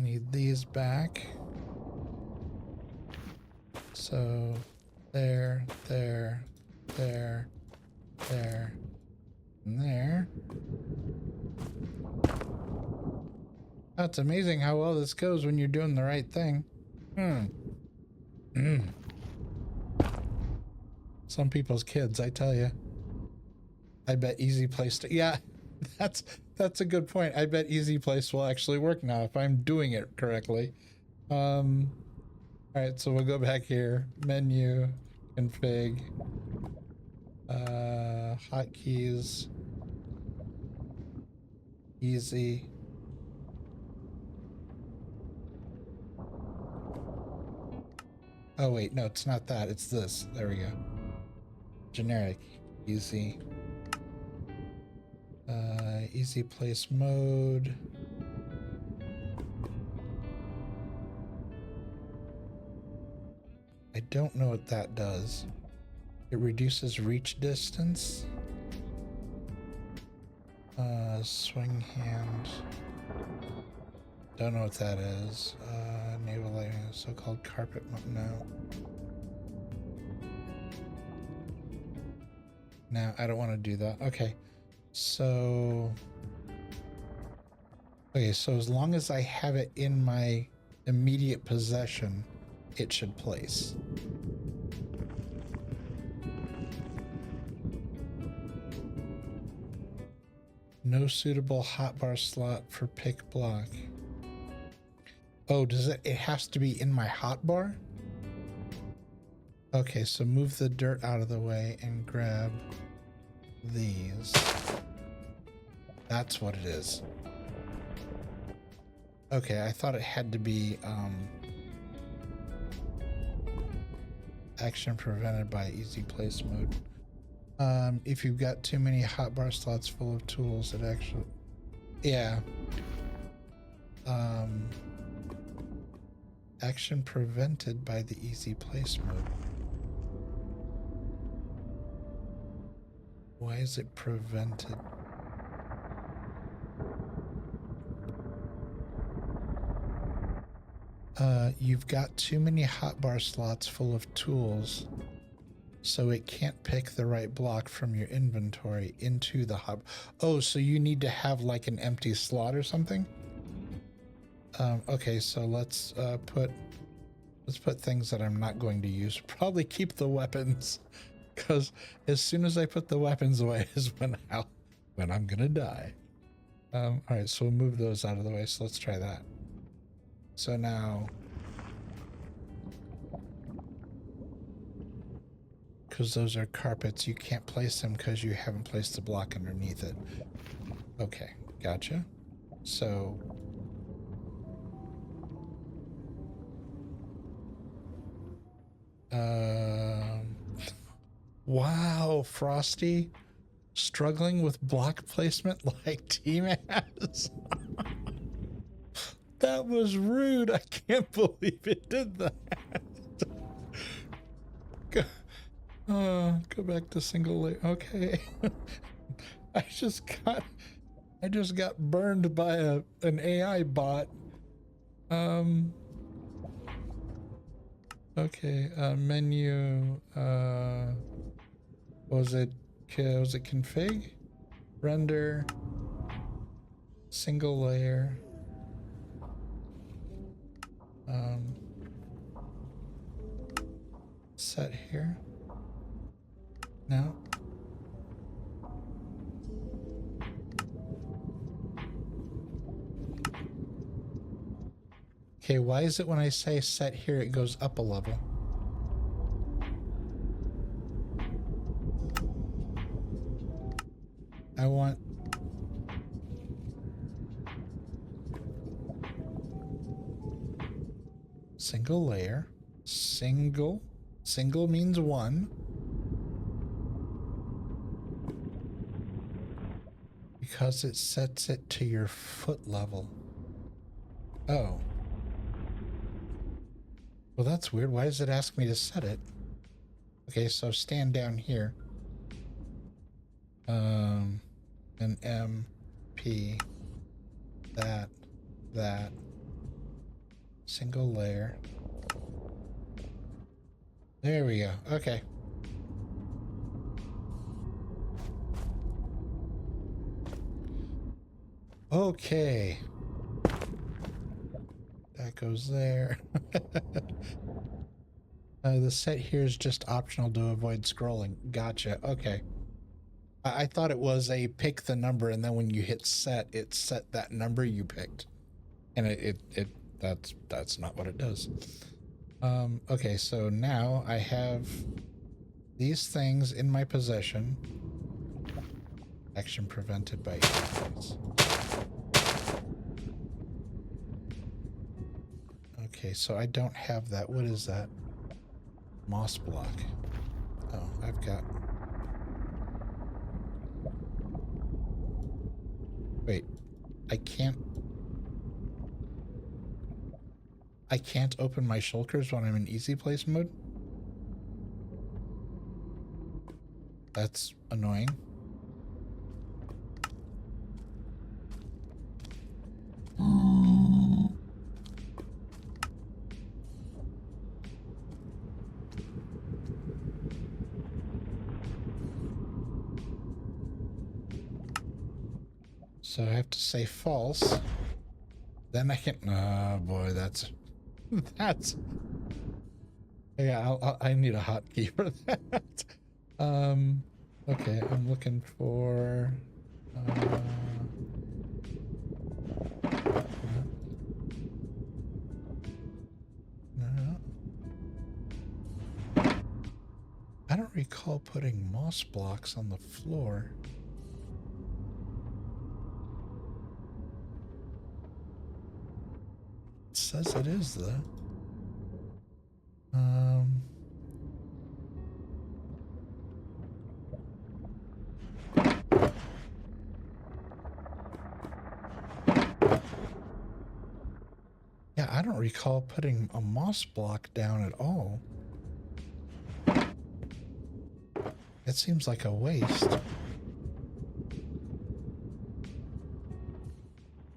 need these back. So there, there, there, there, and there. That's amazing how well this goes when you're doing the right thing. Some people's kids, I tell you. I bet easy place to, yeah, that's a good point. I bet easy place will actually work now if I'm doing it correctly. All right, so we'll go back here, menu, config, hotkeys, easy. Oh wait, no, it's not that, it's this. There we go. Generic, easy. Easy place mode. I don't know what that does. It reduces reach distance. Swing hand. Don't know what that is. Naval lighting, so-called carpet. No. No, I don't want to do that. Okay. So as long as I have it in my immediate possession, it should place. No suitable hotbar slot for pick block. Oh, does it has to be in my hotbar? Okay, so move the dirt out of the way and grab these. That's what it is. Okay, I thought it had to be action prevented by easy place mode. If you've got too many hotbar slots full of tools, it actually, yeah. Action prevented by the easy place mode. Why is it prevented? You've got too many hotbar slots full of tools, so it can't pick the right block from your inventory into the hub. Oh, so you need to have like an empty slot or something? Okay, so let's put things that I'm not going to use. Probably keep the weapons, because as soon as I put the weapons away is when I'm gonna die. All right, so we'll move those out of the way. So let's try that. So now, because those are carpets, you can't place them because you haven't placed the block underneath it. Okay, gotcha. So wow, Frosty, struggling with block placement like tmaaz. That was rude. I can't believe it did that. Go back to single layer. Okay. I just got burned by an AI bot. Okay, menu, was it config? Render, single layer. Set here. No. Okay, why is it when I say set here, it goes up a level? I want... single layer. Single means one. Because it sets it to your foot level. Oh. Well, that's weird. Why does it ask me to set it? Okay, so stand down here. An M, P, that, single layer. There we go. Okay. Okay. That goes there. The set here is just optional to avoid scrolling. Gotcha. Okay. I thought it was a pick the number, and then when you hit set, it set that number you picked. And that's not what it does. Okay, so now I have these things in my possession. Action prevented by enemies. Okay, so I don't have that. What is that? Moss block. Oh, I've got... Wait, I can't open my shulkers when I'm in easy place mode? That's annoying. So I have to say false. Then I can. Oh boy, that's that's. Yeah, I need a hotkey for that. Okay, I'm looking for. No. I don't recall putting moss blocks on the floor. It says it is though. Yeah, I don't recall putting a moss block down at all. It seems like a waste.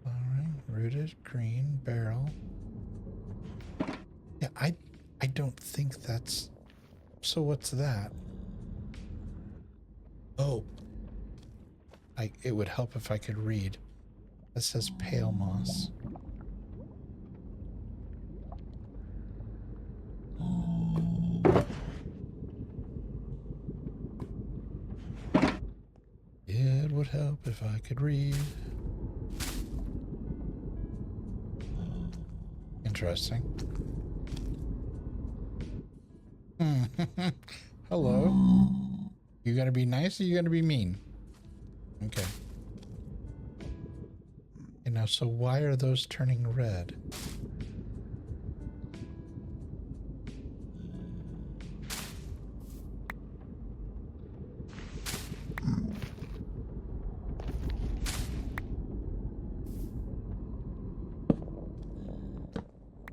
Alright, rooted, green, barrel. Yeah, I don't think that's... So what's that? Oh. It would help if I could read. It says pale moss. It would help if I could read. Interesting. Hello. You gonna be nice or you gonna be mean? Okay. You know, so why are those turning red?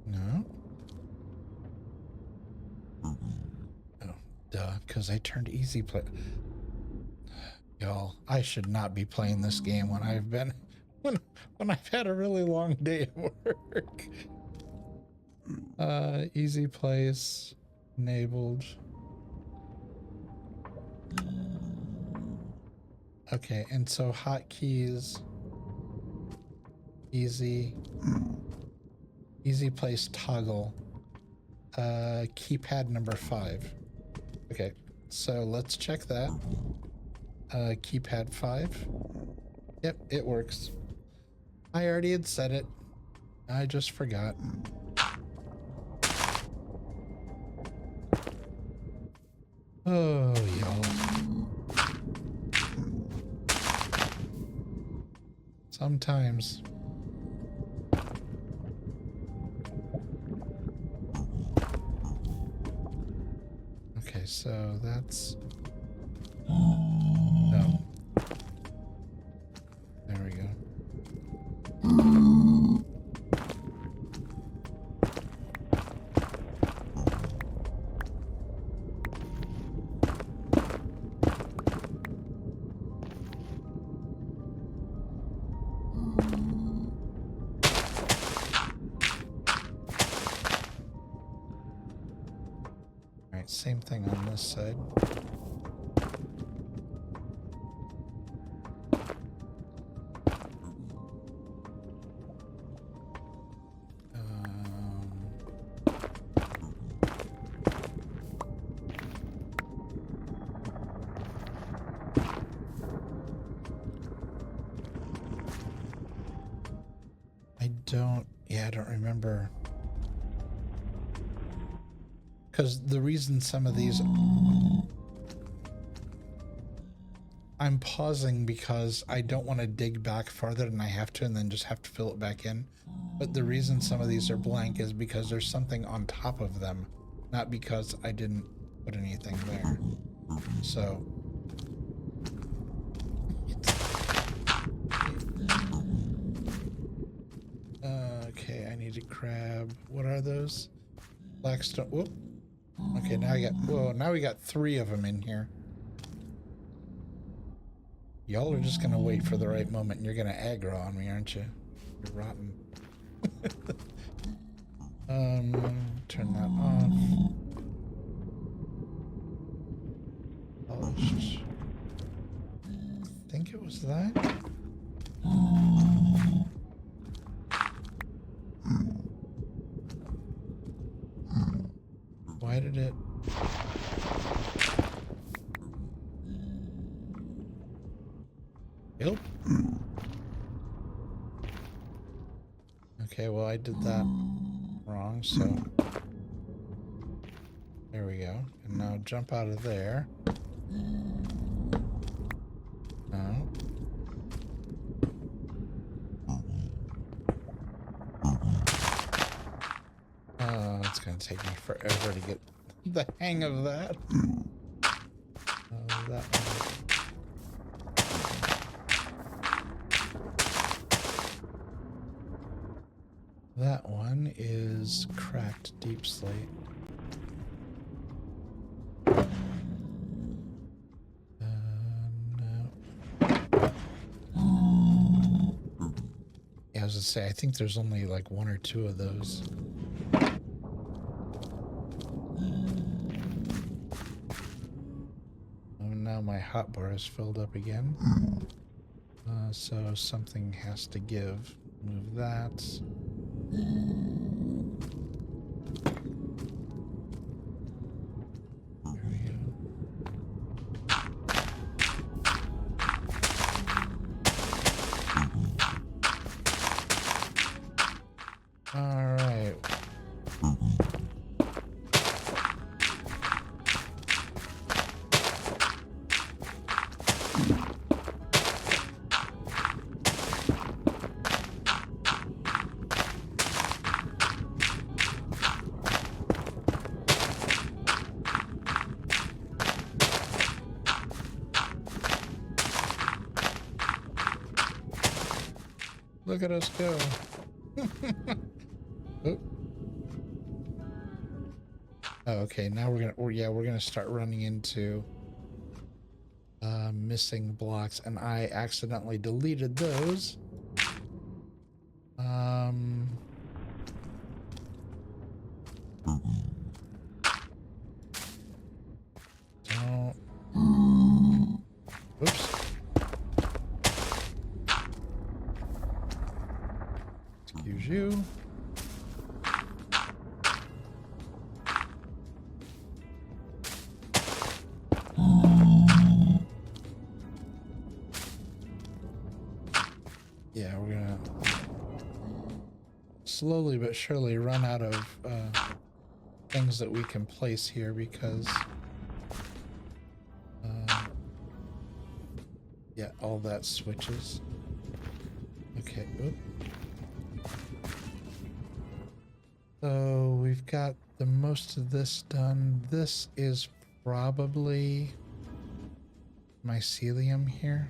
No. Oh, duh, because I turned easy play. Y'all, I should not be playing this game when I've been when I've had a really long day at work. Easy place enabled. Okay, and so hotkeys, easy place toggle, keypad number 5. Okay, so let's check that. Keypad 5. Yep, it works. I already had said it. I just forgot. Oh, y'all. Sometimes. Okay, so that's... No. There we go. Alright, same thing on this side. I don't remember. Because the reason some of these... I'm pausing because I don't want to dig back farther than I have to and then just have to fill it back in. But the reason some of these are blank is because there's something on top of them, not because I didn't put anything there. So... okay, I need to grab... What are those? Blackstone... Whoop. Okay, now I got... Whoa, now we got 3 of them in here. Y'all are just gonna wait for the right moment and you're gonna aggro on me, aren't you? You're rotten. Turn that off. Polished. I think it was that. Why did it? Yep. Okay, well I did that wrong, so there we go. And now jump out of there. No. Oh, it's gonna take me forever to get the hang of that. That one. That one is cracked deep slate. No. Yeah, I was gonna say, I think there's only like one or two of those. Oh, now my hotbar is filled up again. So something has to give. Move that. There we go. All right. Look at us go. Oh. Oh, okay, now we're gonna start running into missing blocks, and I accidentally deleted those. Don't. Oops. Excuse you. Yeah, we're gonna slowly but surely run out of things that we can place here because yeah, all that switches. Okay. Oop. So we've got the most of this done. This is probably mycelium here.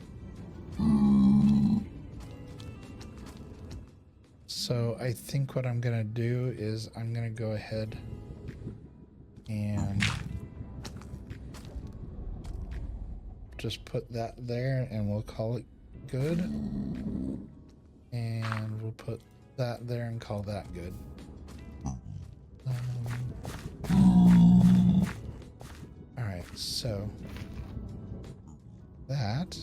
So I think what I'm gonna do is I'm gonna go ahead and just put that there and we'll call it good. And we'll put that there and call that good. All right, so that,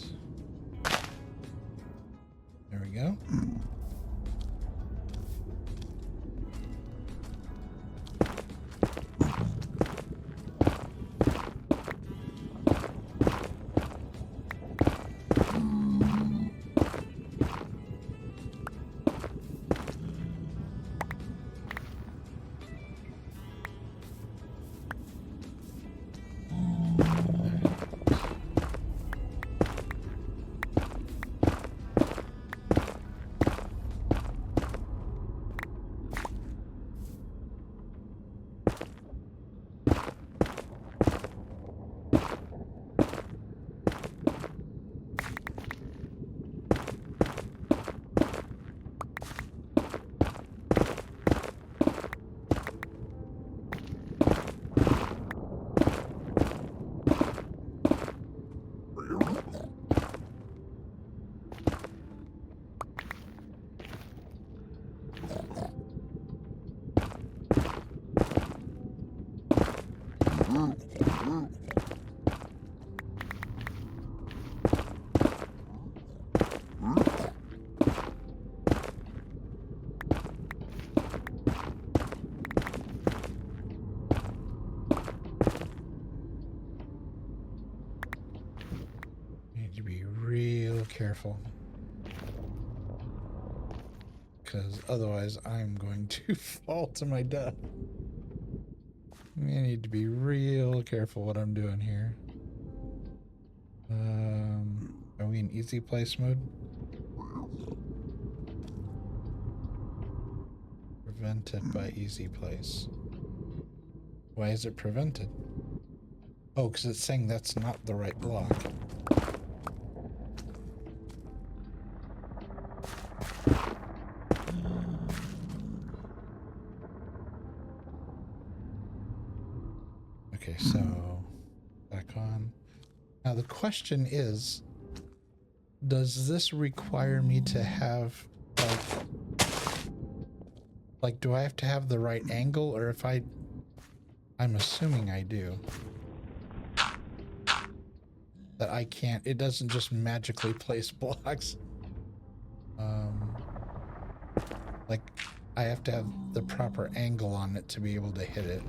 there we go. careful. Because otherwise I'm going to fall to my death. I need to be real careful what I'm doing here. Are we in easy place mode? Prevented by easy place. Why is it prevented? Oh, because it's saying that's not the right block. Okay, so back on. Now the question is, does this require me to have like do I have to have the right angle, or if I'm assuming I do. That I can't, it doesn't just magically place blocks. Like I have to have the proper angle on it to be able to hit it.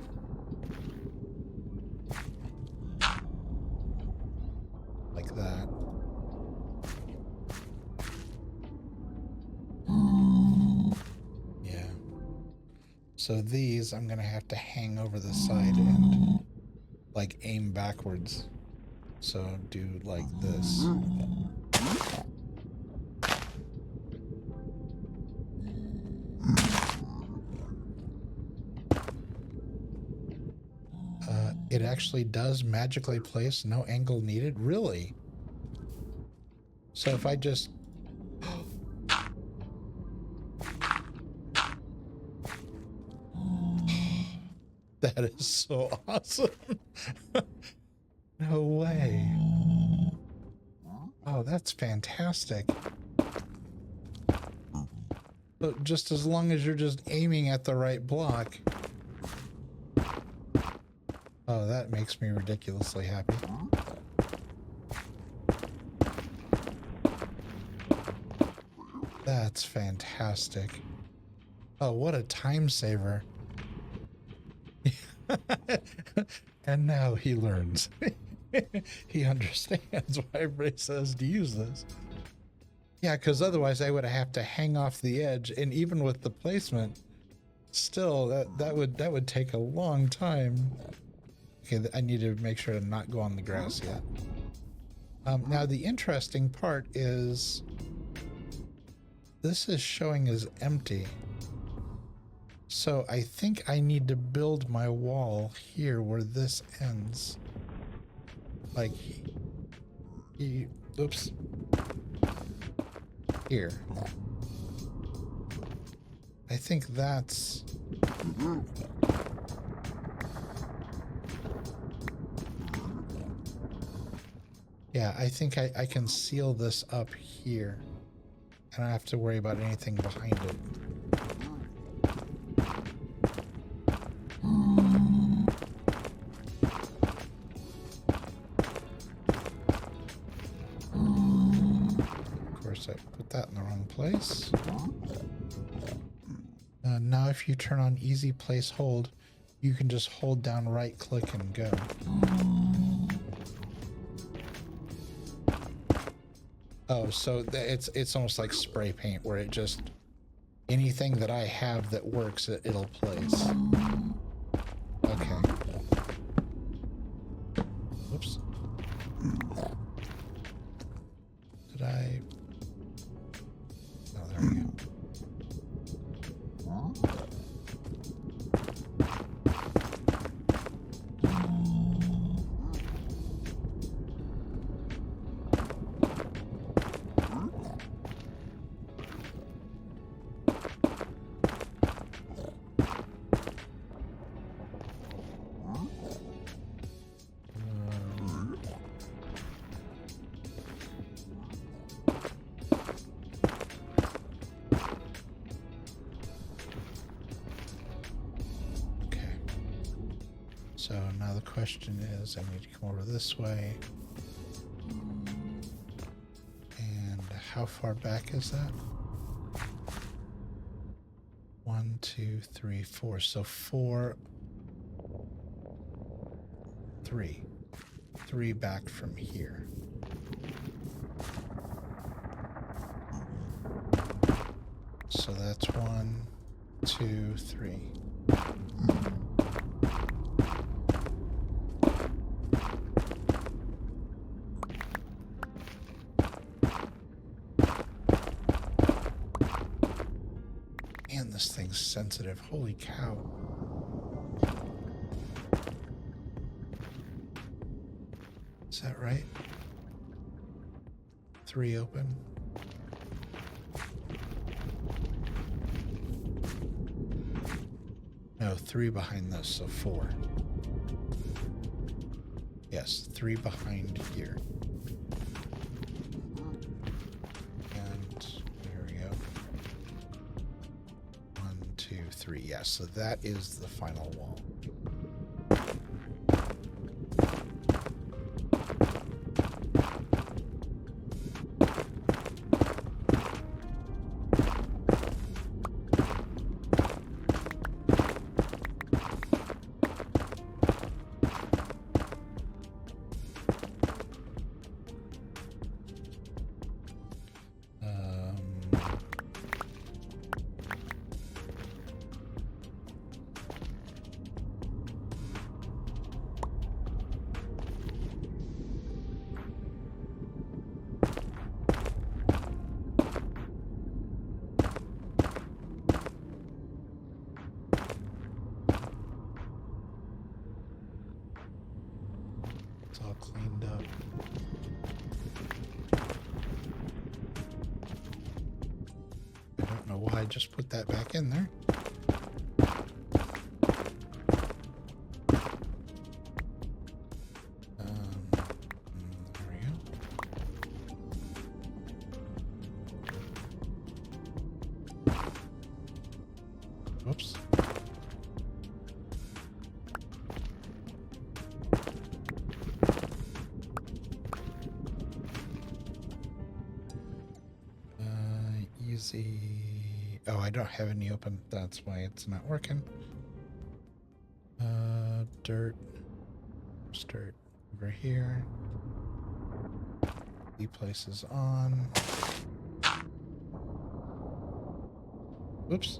Like that. Yeah. So these I'm gonna have to hang over the side and like aim backwards. So do like this. It actually does magically place, no angle needed? Really? So if I just... That is so awesome. No way. Oh, that's fantastic. But just as long as you're just aiming at the right block. Oh, that makes me ridiculously happy. That's fantastic. Oh, what a time saver. And now he learns. He understands why everybody says to use this. Yeah, because otherwise I would have to hang off the edge, and even with the placement, still that would take a long time. Okay, I need to make sure to not go on the grass yet. Now the interesting part is this is showing as empty. So I think I need to build my wall here where this ends. Like, oops. Here. I think that's... Yeah, I think I can seal this up here. I don't have to worry about anything behind it. Of course, I put that in the wrong place. Now if you turn on easy place hold, you can just hold down right click and go. Oh, so it's almost like spray paint where it just, anything that I have that works, it'll place. Okay. Whoops. Did I? Oh, there we go. So now the question is, I need to come over this way. And how far back is that? 1, 2, 3, 4. So 4, 3 back from here. so that's 1, 2, 3. Man, this thing's sensitive. Holy cow. Is that right? 3 open. No, 3 behind this, so 4. Yes, 3 behind here. And here we go. 1, 2, 3. Yes, so that is the final wall. All cleaned up. I don't know why I just put that back in there. There we go. Whoops. Oh, I don't have any open. That's why it's not working. Dirt. There's dirt over here. The place is on. Oops.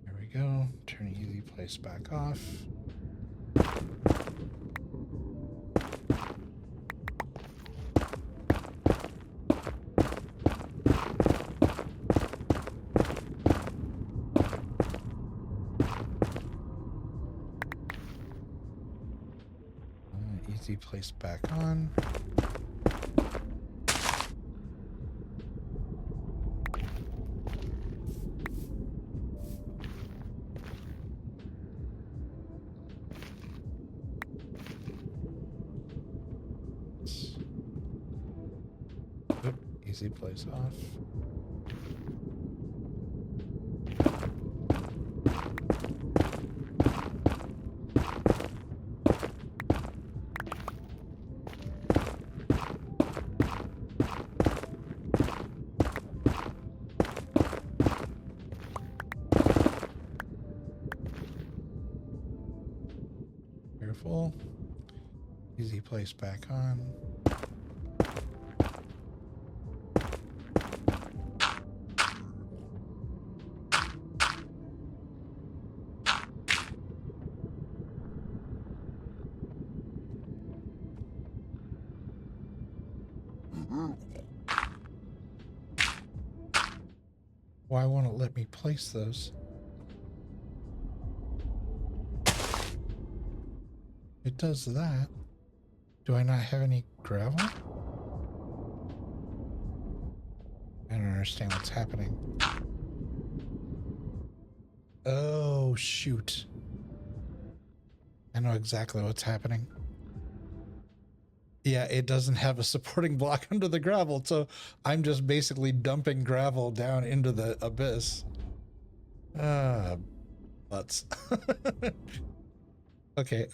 There we go. Turn easy place back off. Easy place back on. Oop, easy place off. Careful. Easy place back on. Why won't it let me place those? It does that. Do I not have any gravel? I don't understand what's happening. Oh, shoot. I know exactly what's happening. Yeah, it doesn't have a supporting block under the gravel, so I'm just basically dumping gravel down into the abyss. Butts. Okay,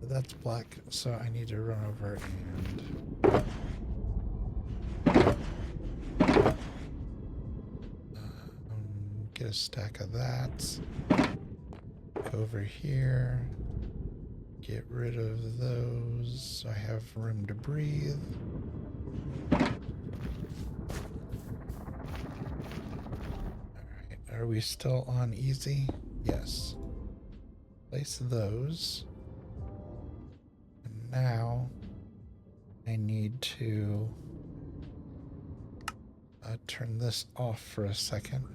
that's black, so I need to run over and get a stack of that. Go over here. Get rid of those. I have room to breathe. Alright, are we still on easy? Yes. Place those. And now I need to turn this off for a second.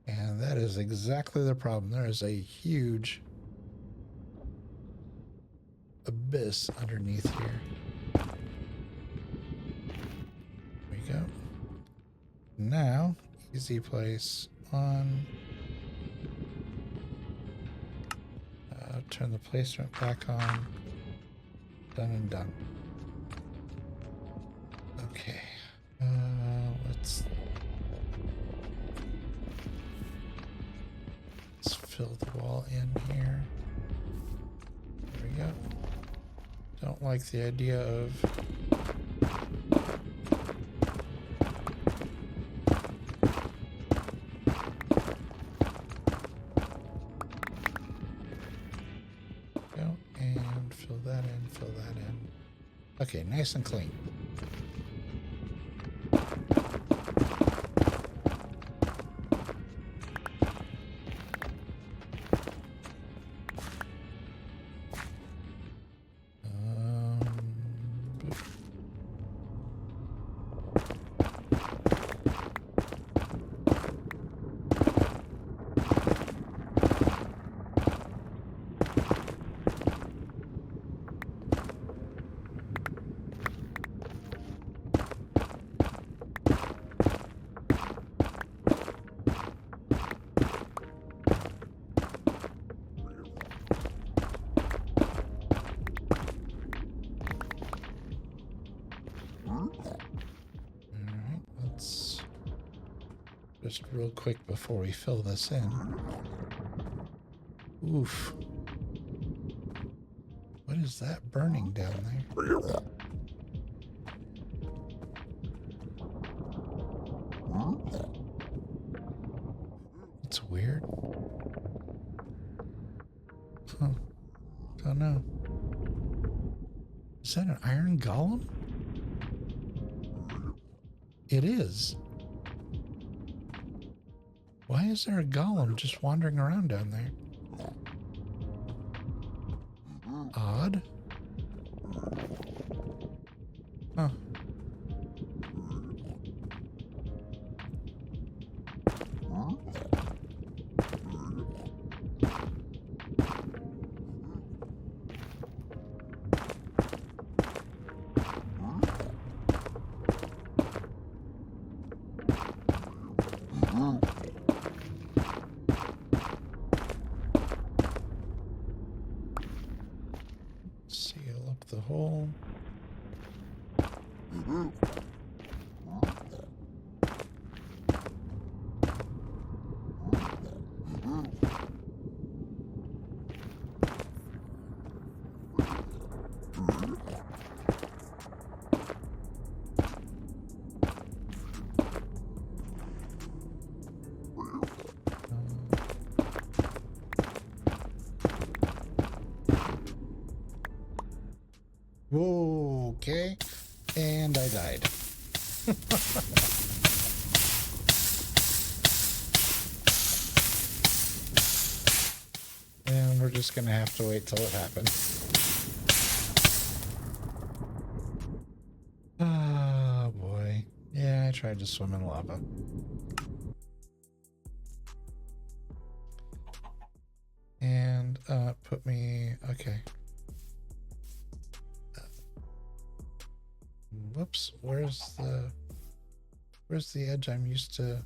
And that is exactly the problem. There is a huge abyss underneath here. There we go. Now, easy place on. Turn the placement back on. Done and done. Okay. Let's fill the wall in here. There we go. Don't like the idea of go and fill that in, fill that in. Okay, nice and clean. Just real quick before we fill this in. Oof. What is that burning down there? It's weird. Huh. Don't know. Is that an iron golem? It is. Why is there a golem just wandering around down there? Odd. Huh. Seal up the hole. Whoa, okay. And I died. And we're just gonna have to wait till it happens. Oh boy. Yeah, I tried to swim in lava. And put me, okay. Whoops, where's the edge I'm used to?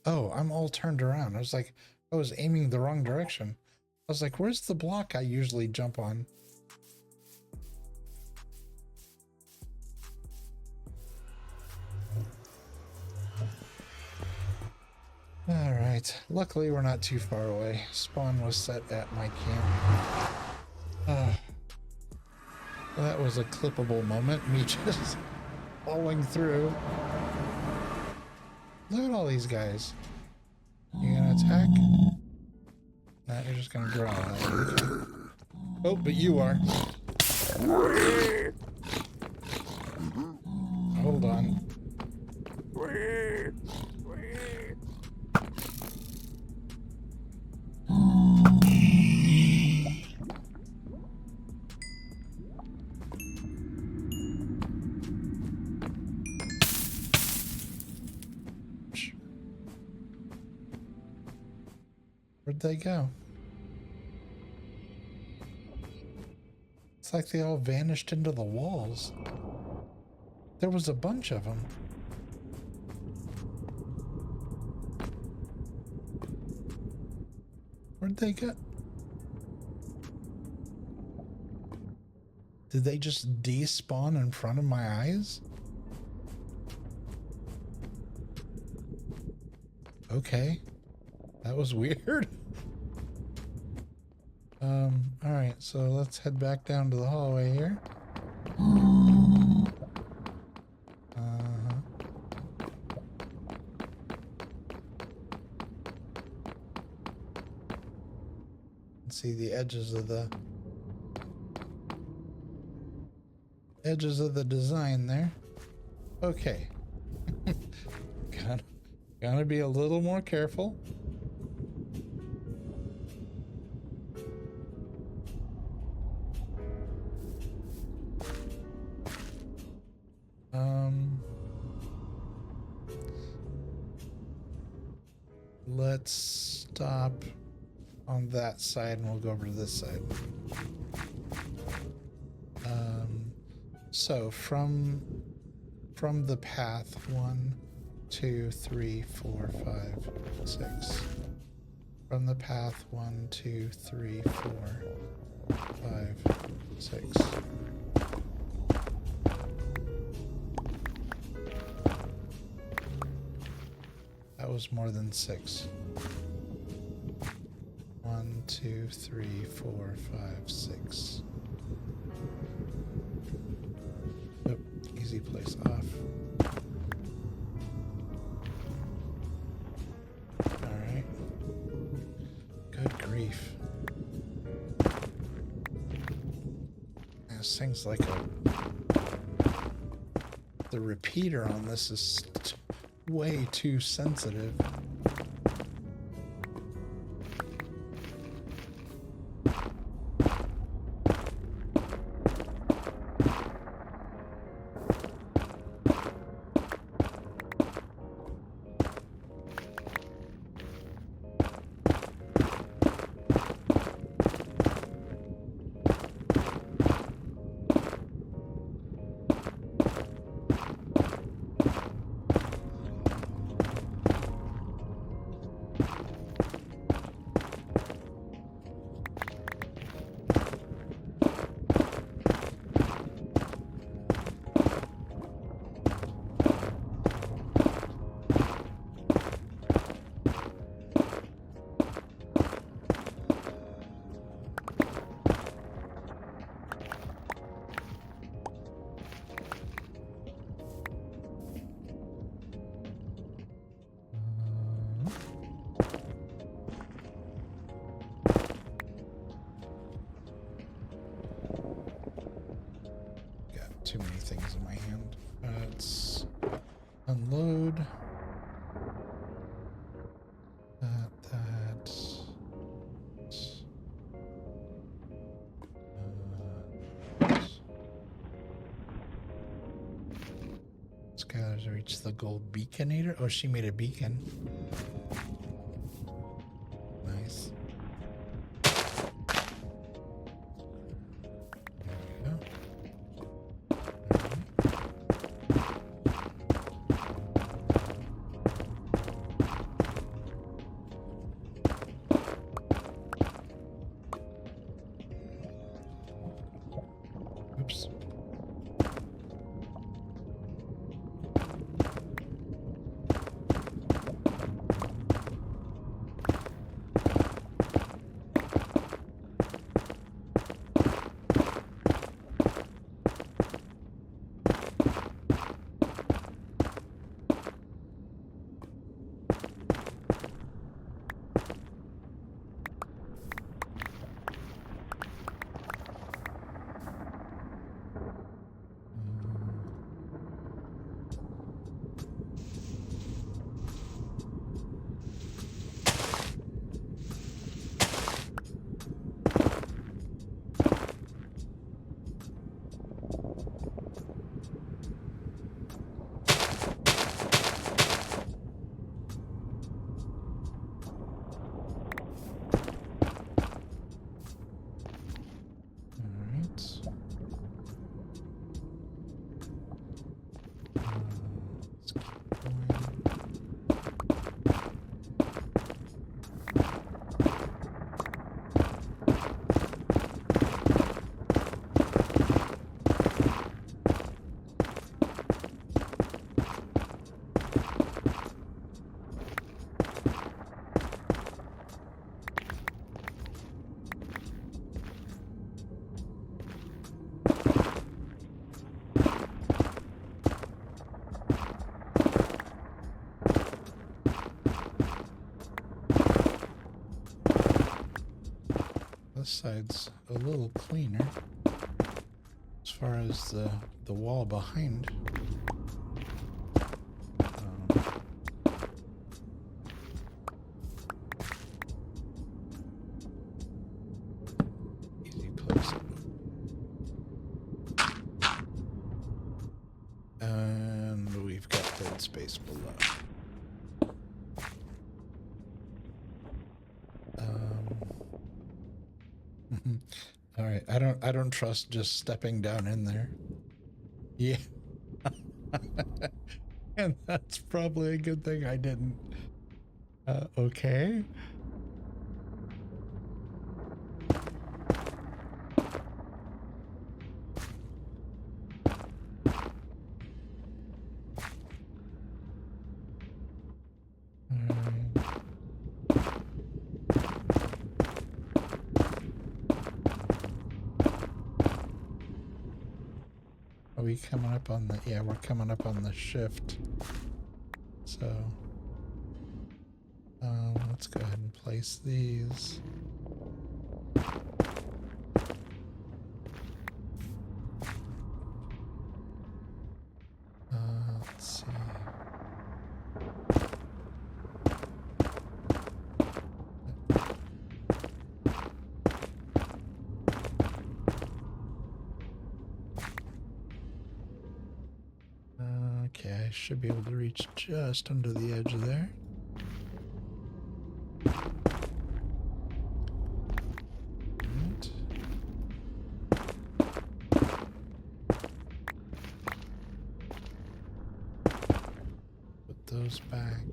Oh, I'm all turned around. I was like, I was aiming the wrong direction. I was like, where's the block I usually jump on? All right. Luckily, we're not too far away. Spawn was set at my camp. That was a clippable moment. Me just falling through. Look at all these guys. You gonna attack? Nah, you're just gonna growl at me. Okay. Oh, but you are. Hold on. Where'd they go? It's like they all vanished into the walls. There was a bunch of them. Where'd they go? Did they just despawn in front of my eyes? Okay. That was weird. Alright, so let's head back down to the hallway here. See the edges of the design there. Okay. Gotta be a little more careful. Let's stop on that side and we'll go over to this side. So from the path 1, 2, 3, 4, 5, 6. From the path 1, 2, 3, 4, 5, 6. That was more than 6. 1, 2, 3, 4, 5, 6. Yep, easy place off. Alright. Good grief. This thing's like the repeater on this is way too sensitive. Too many things in my hand. Let's unload. That. Skylar's reached the gold beaconator. Oh, she made a beacon. Nice. Oops. side's a little cleaner as far as the wall behind. Easy place. And we've got dead space below. All right, I don't trust just stepping down in there. Yeah. And that's probably a good thing I didn't. Okay. Are we coming up on the, yeah, we're coming up on the shift. So, let's go ahead and place these. Let's see. Okay, I should be able to reach just under the edge there. Right. Put those back.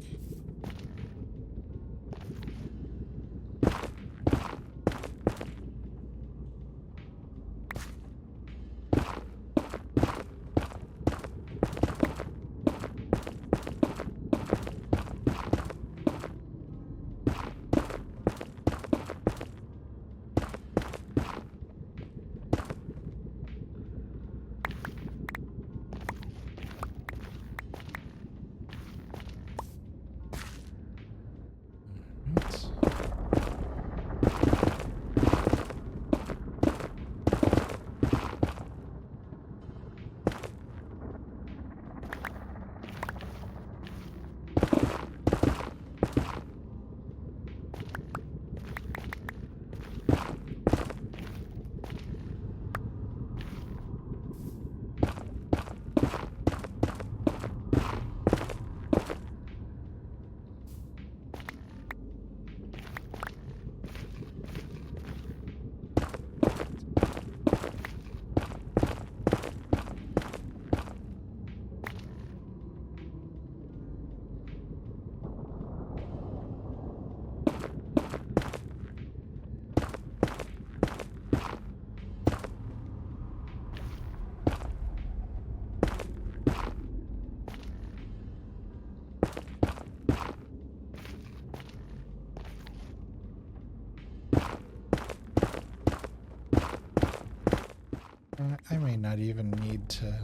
I may not even need to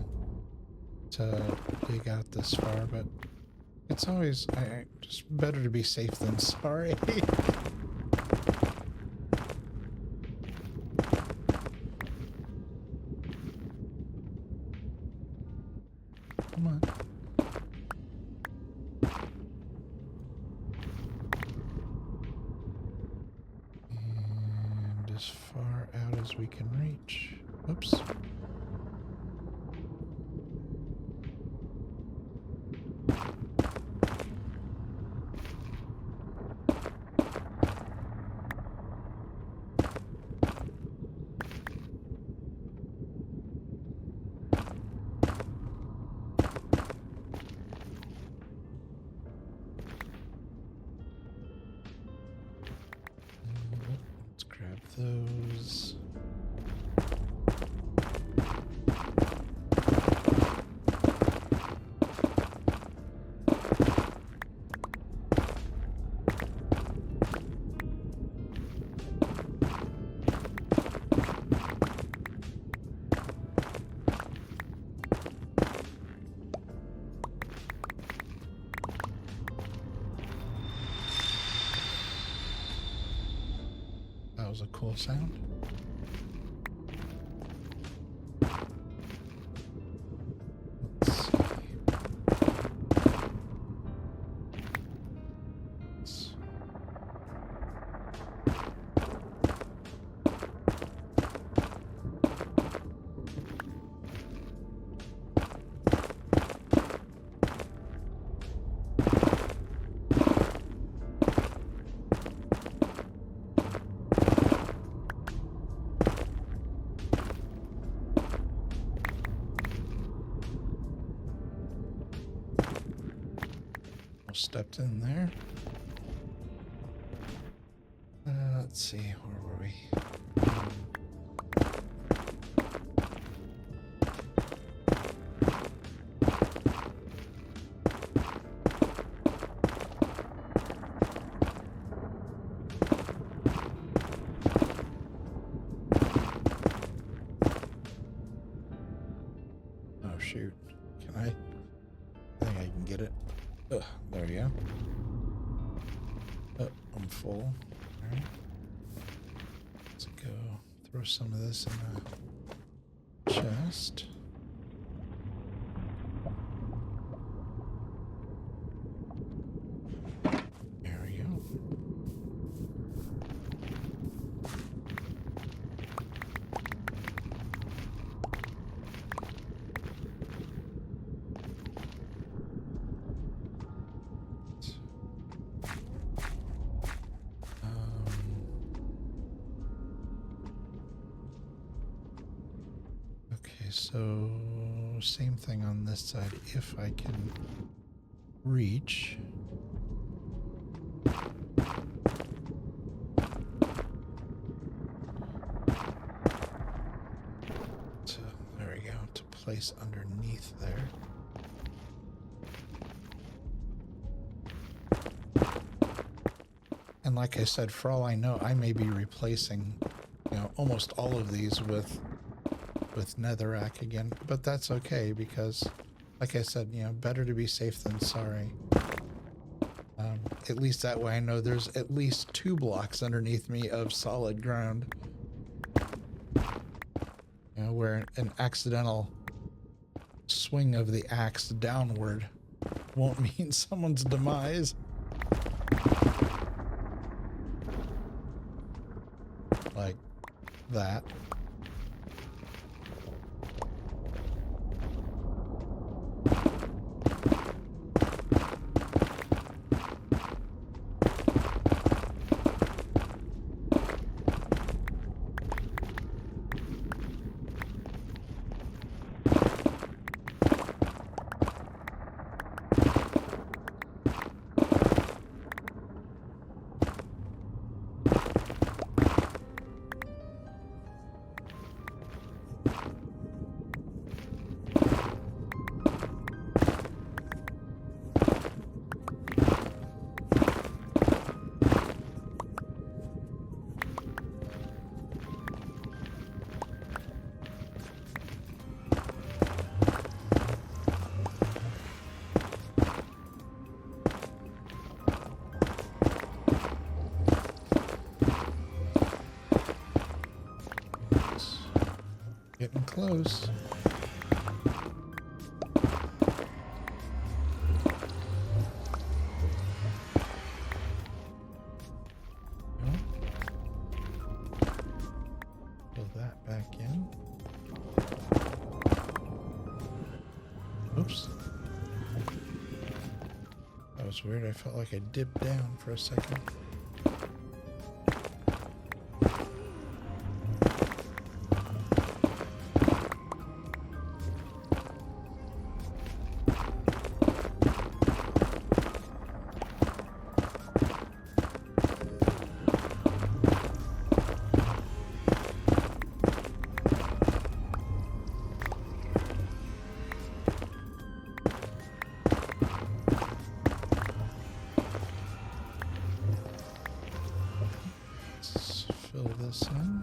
dig out this far, but it's always just better to be safe than sorry. Come on. And as far out as we can reach. Oops. Let's grab those. That was a cool sound. stepped in there. Let's see, where were we? Oh shoot, can I think I can get it. Ugh, there we go. Oh, I'm full. All right. Let's go throw some of this in a chest. There we go. Okay, so same thing on this side. If I can reach. So there we go, to place underneath there. And like I said, for all I know, I may be replacing, you know, almost all of these with netherrack again, but that's okay because, like I said, you know, better to be safe than sorry. At least that way I know there's at least 2 blocks underneath me of solid ground. You know, where an accidental swing of the axe downward won't mean someone's demise. Like that. Getting close. Fill that back in. Oops. That was weird. I felt like I dipped down for a second. Fill this in.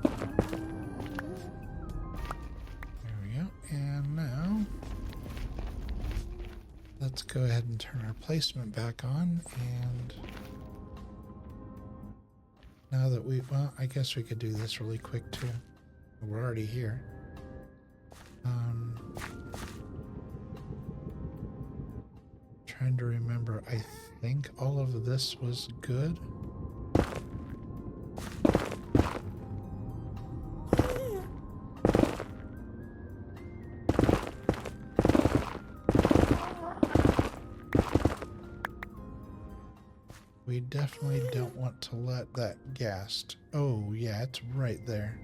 There we go. And now let's go ahead and turn our placement back on. And now that well, I guess we could do this really quick too. We're already here. Trying to remember, I think all of this was good. We definitely don't want to let that ghast. Oh yeah, it's right there.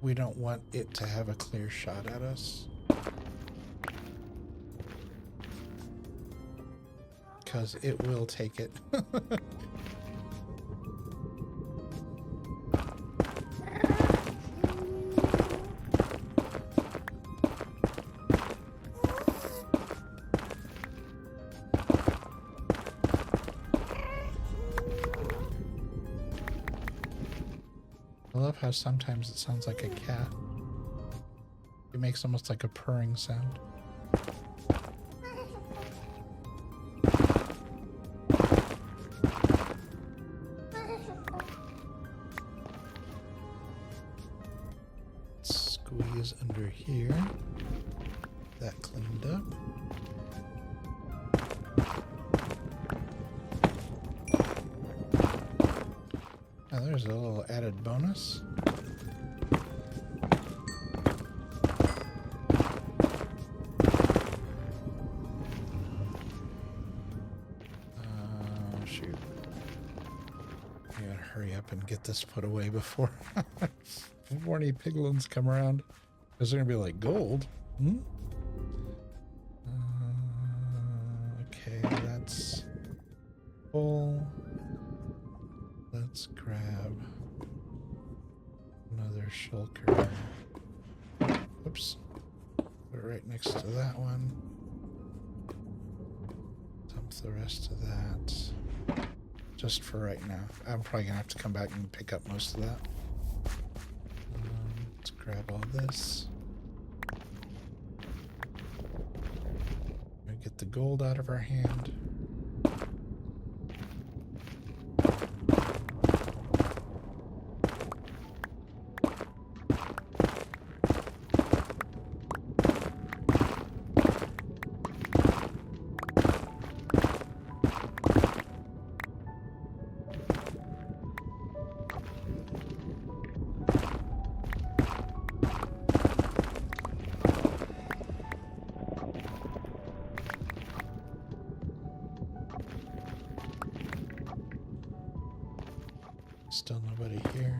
We don't want it to have a clear shot at us. because it will take it. I love how sometimes it sounds like a cat. It makes almost like a purring sound. Squeeze under here. That cleaned up. Now there's a little added bonus. Shoot. I gotta hurry up and get this put away before before any piglins come around. Because they're gonna be like, gold? Hmm? Okay, that's full. Let's grab another shulker. Oops. Put it right next to that one. Dump the rest of that. Just for right now. I'm probably gonna have to come back and pick up most of that. Let's grab all this. Get the gold out of our hand. Still nobody here.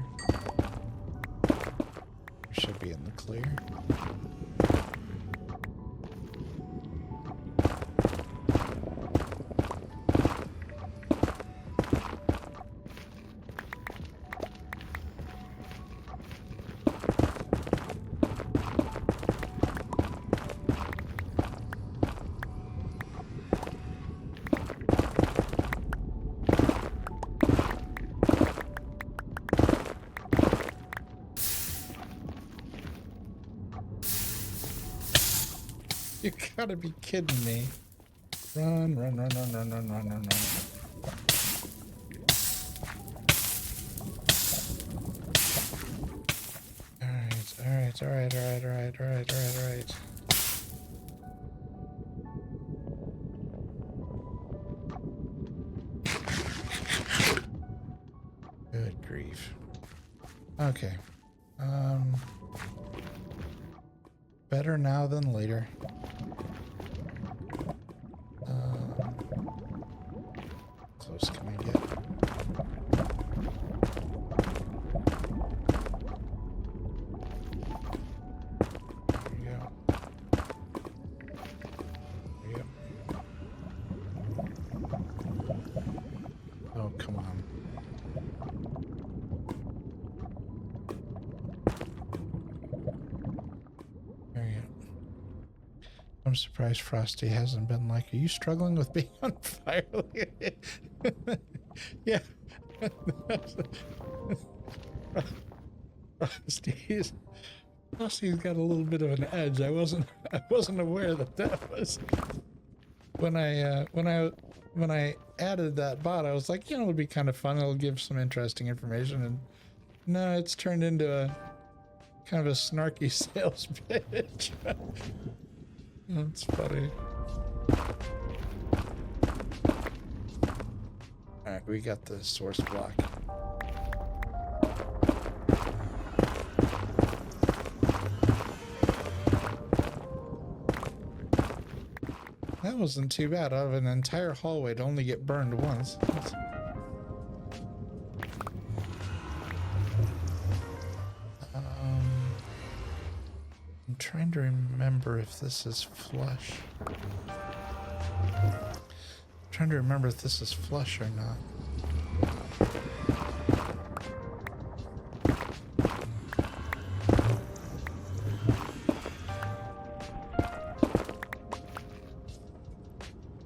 We should be in the clear. You gotta be kidding me. Run, run, run, run, run, run, run, run, run. Alright, alright. Good grief. Okay. Better now than later. Close can we get? There you go. There you go. Oh, come on. There you go. I'm surprised Frosty hasn't been like, are you struggling with being on fire? Yeah. Frosty's got a little bit of an edge. I wasn't aware that was when I added that bot. I was like, you know, it'll be kind of fun. It'll give some interesting information, and no, it's turned into a kind of a snarky sales pitch. That's funny. Alright, we got the source block. That wasn't too bad. Out of an entire hallway to only get burned once. I'm trying to remember if this is flush. trying to remember if this is flush or not.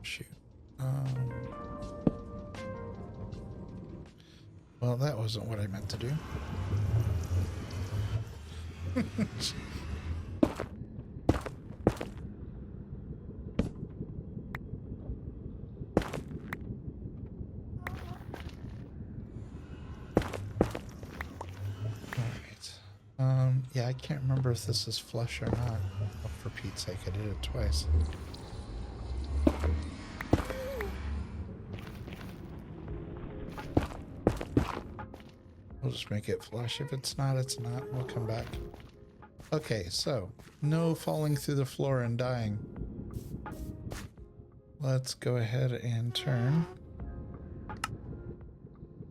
Shoot. Well, that wasn't what I meant to do. Yeah, I can't remember if this is flush or not. Oh, for Pete's sake, I did it twice. We'll just make it flush. If it's not, it's not. We'll come back. Okay, so no falling through the floor and dying. Let's go ahead and turn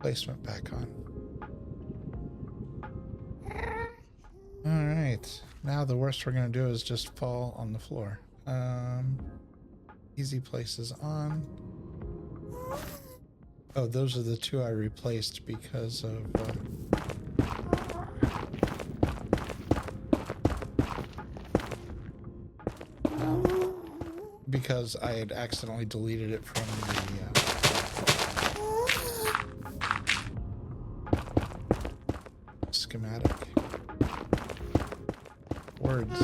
placement back on. Alright, now the worst we're going to do is just fall on the floor. Easy places on. Oh, those are the two I replaced because of... because I had accidentally deleted it from the schematic. Words.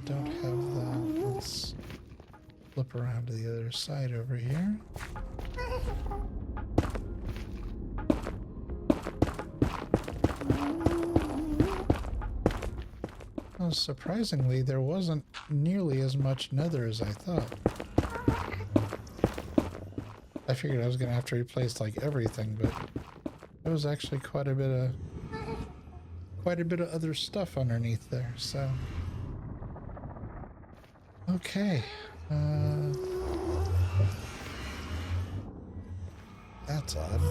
Don't have that. Let's flip around to the other side over here. Well, surprisingly, there wasn't nearly as much nether as I thought. I figured I was gonna have to replace like everything, but there was actually quite a bit of other stuff underneath there, so okay. That's odd.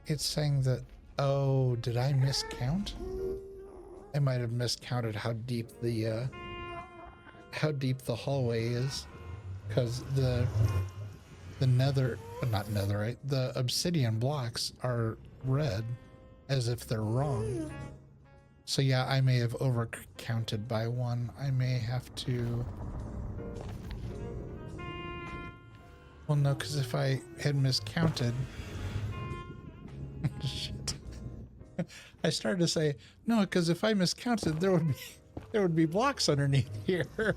It's saying that, oh, did I miscount? I might have miscounted how deep the hallway is, because the nether, not netherite, the obsidian blocks are red as if they're wrong. So yeah, I may have overcounted by one. I may have to... Well, no, because if I had miscounted... Shit. I started to say, no, because if I miscounted, there would be blocks underneath here.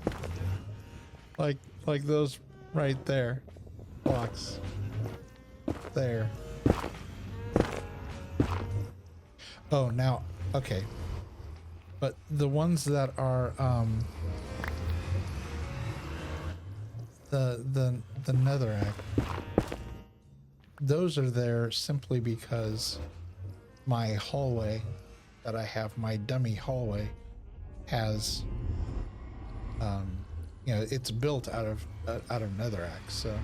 like those right there. Blocks. There. Oh, now, okay. But the ones that are the netherrack, those are there simply because my hallway that I have, my dummy hallway, has you know, it's built out of netherrack. So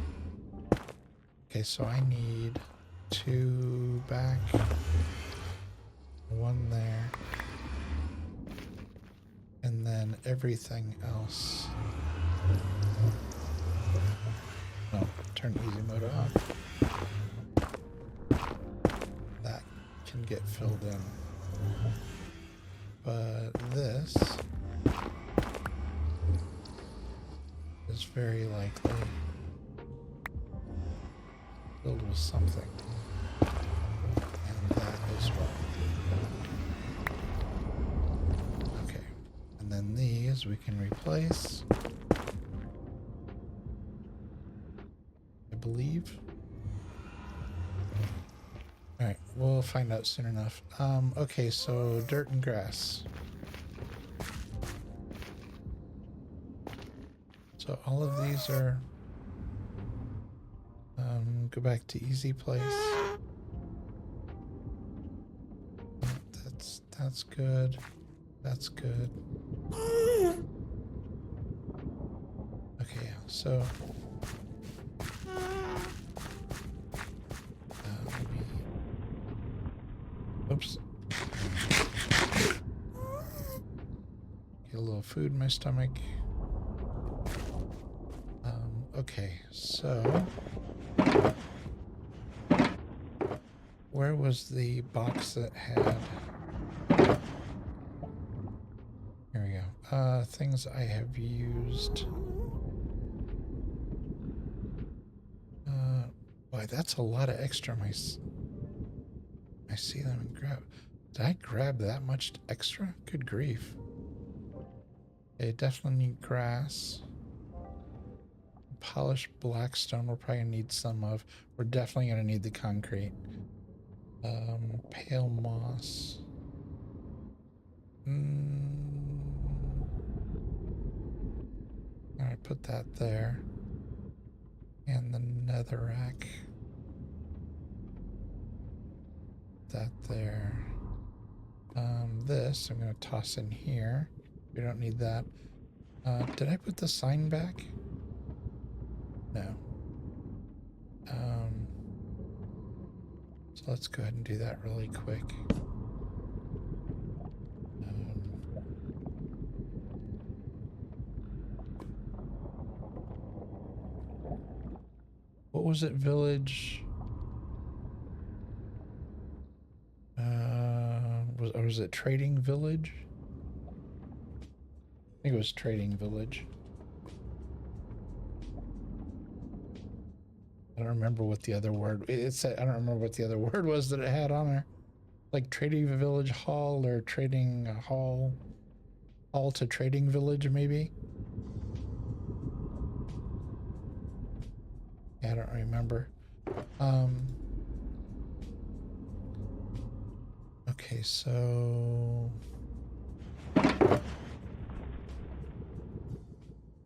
okay, so I need 2 back, 1 there. And then everything else. Oh, turn easy mode off. That can get filled in. But this is very likely filled with something. And that as well. And then these we can replace, I believe. Alright, we'll find out soon enough. Okay, so dirt and grass. So all of these are... go back to easy place. That's good. That's good. Okay, so oops. Get a little food in my stomach. Okay, so where was the box that had? Here we go. Things I have used. Boy, that's a lot of extra. I see them and grab. Did I grab that much extra? Good grief. Okay, definitely need grass. Polished blackstone we're probably gonna need some of. We're definitely gonna need the concrete. Pale moss. Alright, put that there. And the netherrack. That there. This I'm gonna toss in here. We don't need that. Did I put the sign back? No. So let's go ahead and do that really quick. What was it, village? Was it trading village? I think it was trading village. I don't remember what the other word it said. I don't remember what the other word was that it had on there. Like trading village hall or trading hall to trading village maybe. Yeah, I don't remember. Okay, so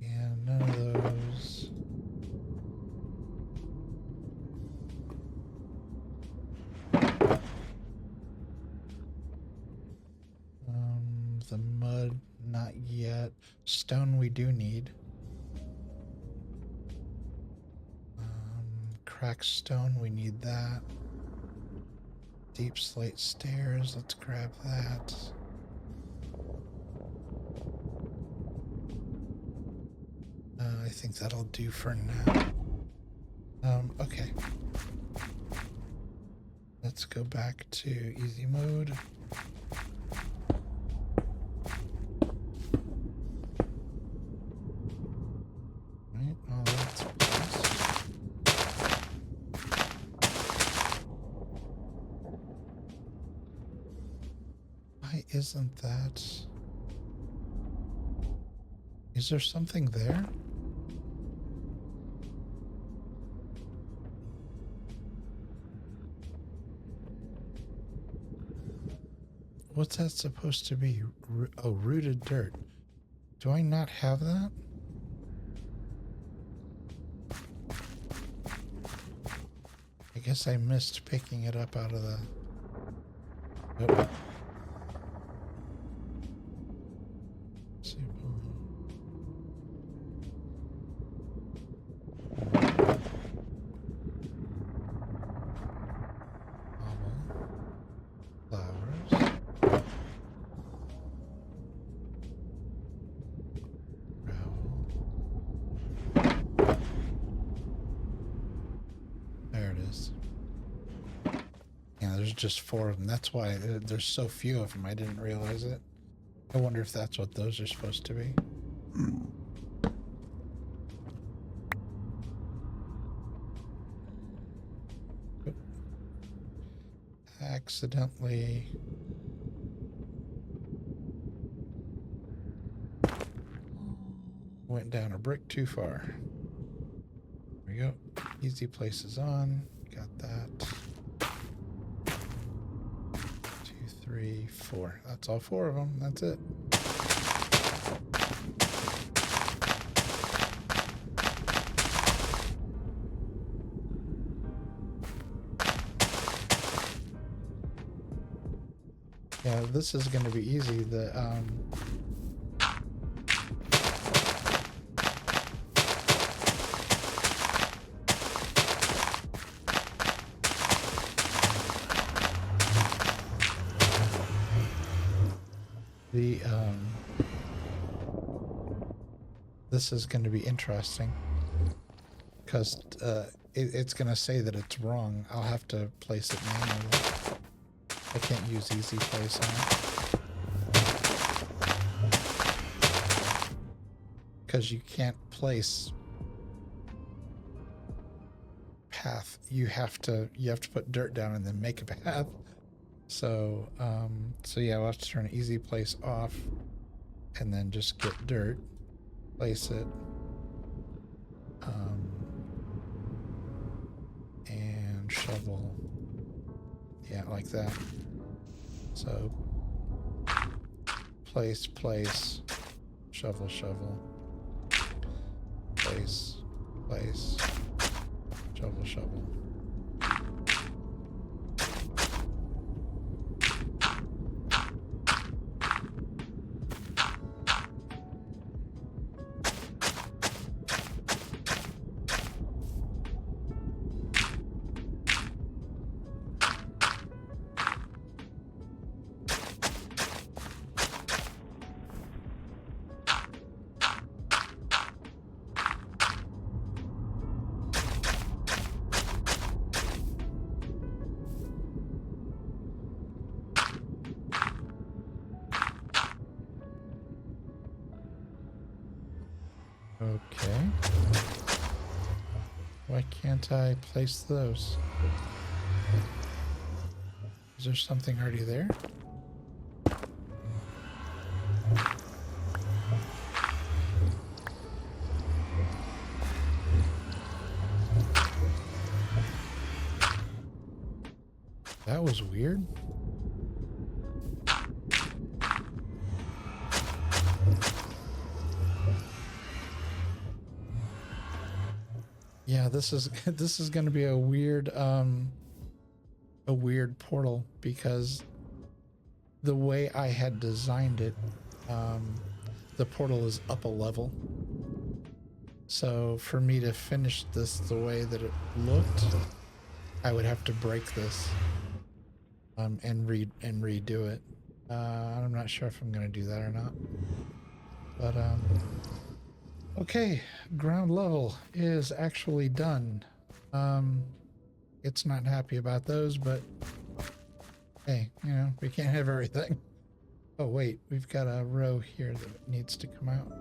yeah, none of those. The mud, not yet. Stone we do need. Cracked stone, we need that. Deep slate stairs, let's grab that. I think that'll do for now. Okay. Let's go back to easy mode. Right, oh, that's nice. Why isn't that? Is there something there? What's that supposed to be? Oh, rooted dirt. Do I not have that? I guess I missed picking it up out of the... Oh. Just 4 of them. That's why there's so few of them. I didn't realize it. I wonder if that's what those are supposed to be. Accidentally. Went down a brick too far. There we go. Easy places on. Got that. 3, 4. That's all 4 of them. That's it. Yeah, this is going to be easy. This is going to be interesting because it's going to say that it's wrong. I'll have to place it manually. I can't use easy place on it because you can't place path. You have to put dirt down and then make a path. So yeah, I'll have to turn easy place off and then just get dirt, place it, and shovel. Yeah, like that. So place, shovel, place, shovel. Okay. Why can't I place those? Is there something already there? That was weird. Yeah, this is going to be a weird portal because the way I had designed it, the portal is up a level. So for me to finish this the way that it looked, I would have to break this and redo it. I'm not sure if I'm going to do that or not. But okay, ground level is actually done. It's not happy about those, but hey, you know, we can't have everything. Oh wait, we've got a row here that needs to come out.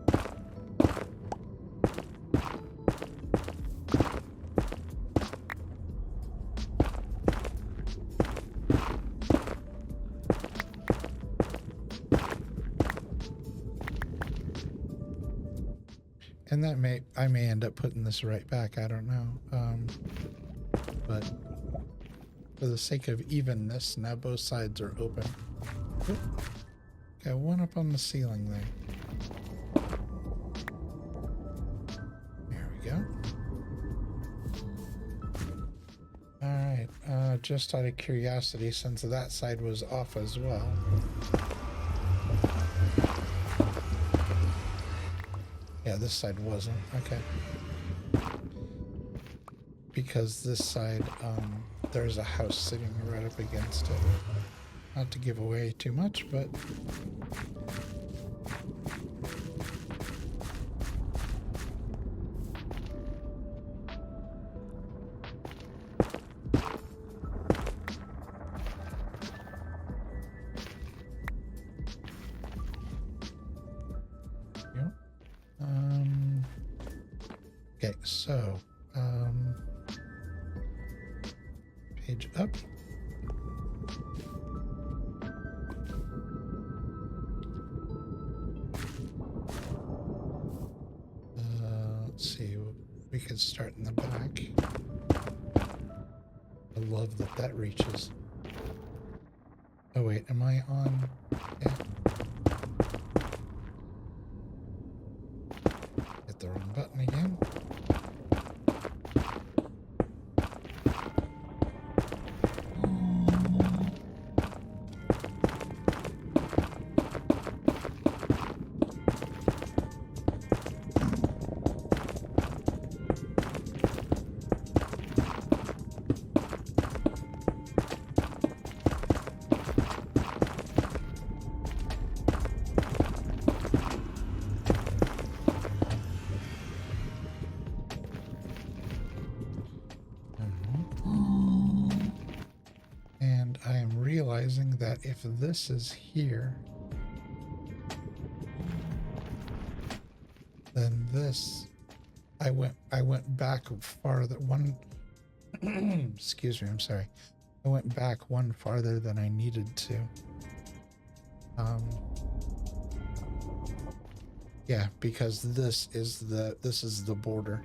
And I may end up putting this right back, I don't know. But for the sake of evenness, now both sides are open. Oop. Got one up on the ceiling there. There we go. Alright, just out of curiosity, since that side was off as well. Yeah, this side wasn't. Okay. Because this side, there's a house sitting right up against it. Not to give away too much, but... Okay, so, page up. Let's see, we could start in the back. I love that reaches. Oh wait, am I on? Yeah. Hit the wrong button again. realizing that if this is here, then this, I went back farther excuse me, I'm sorry. I went back one farther than I needed to. Yeah, because this is the border.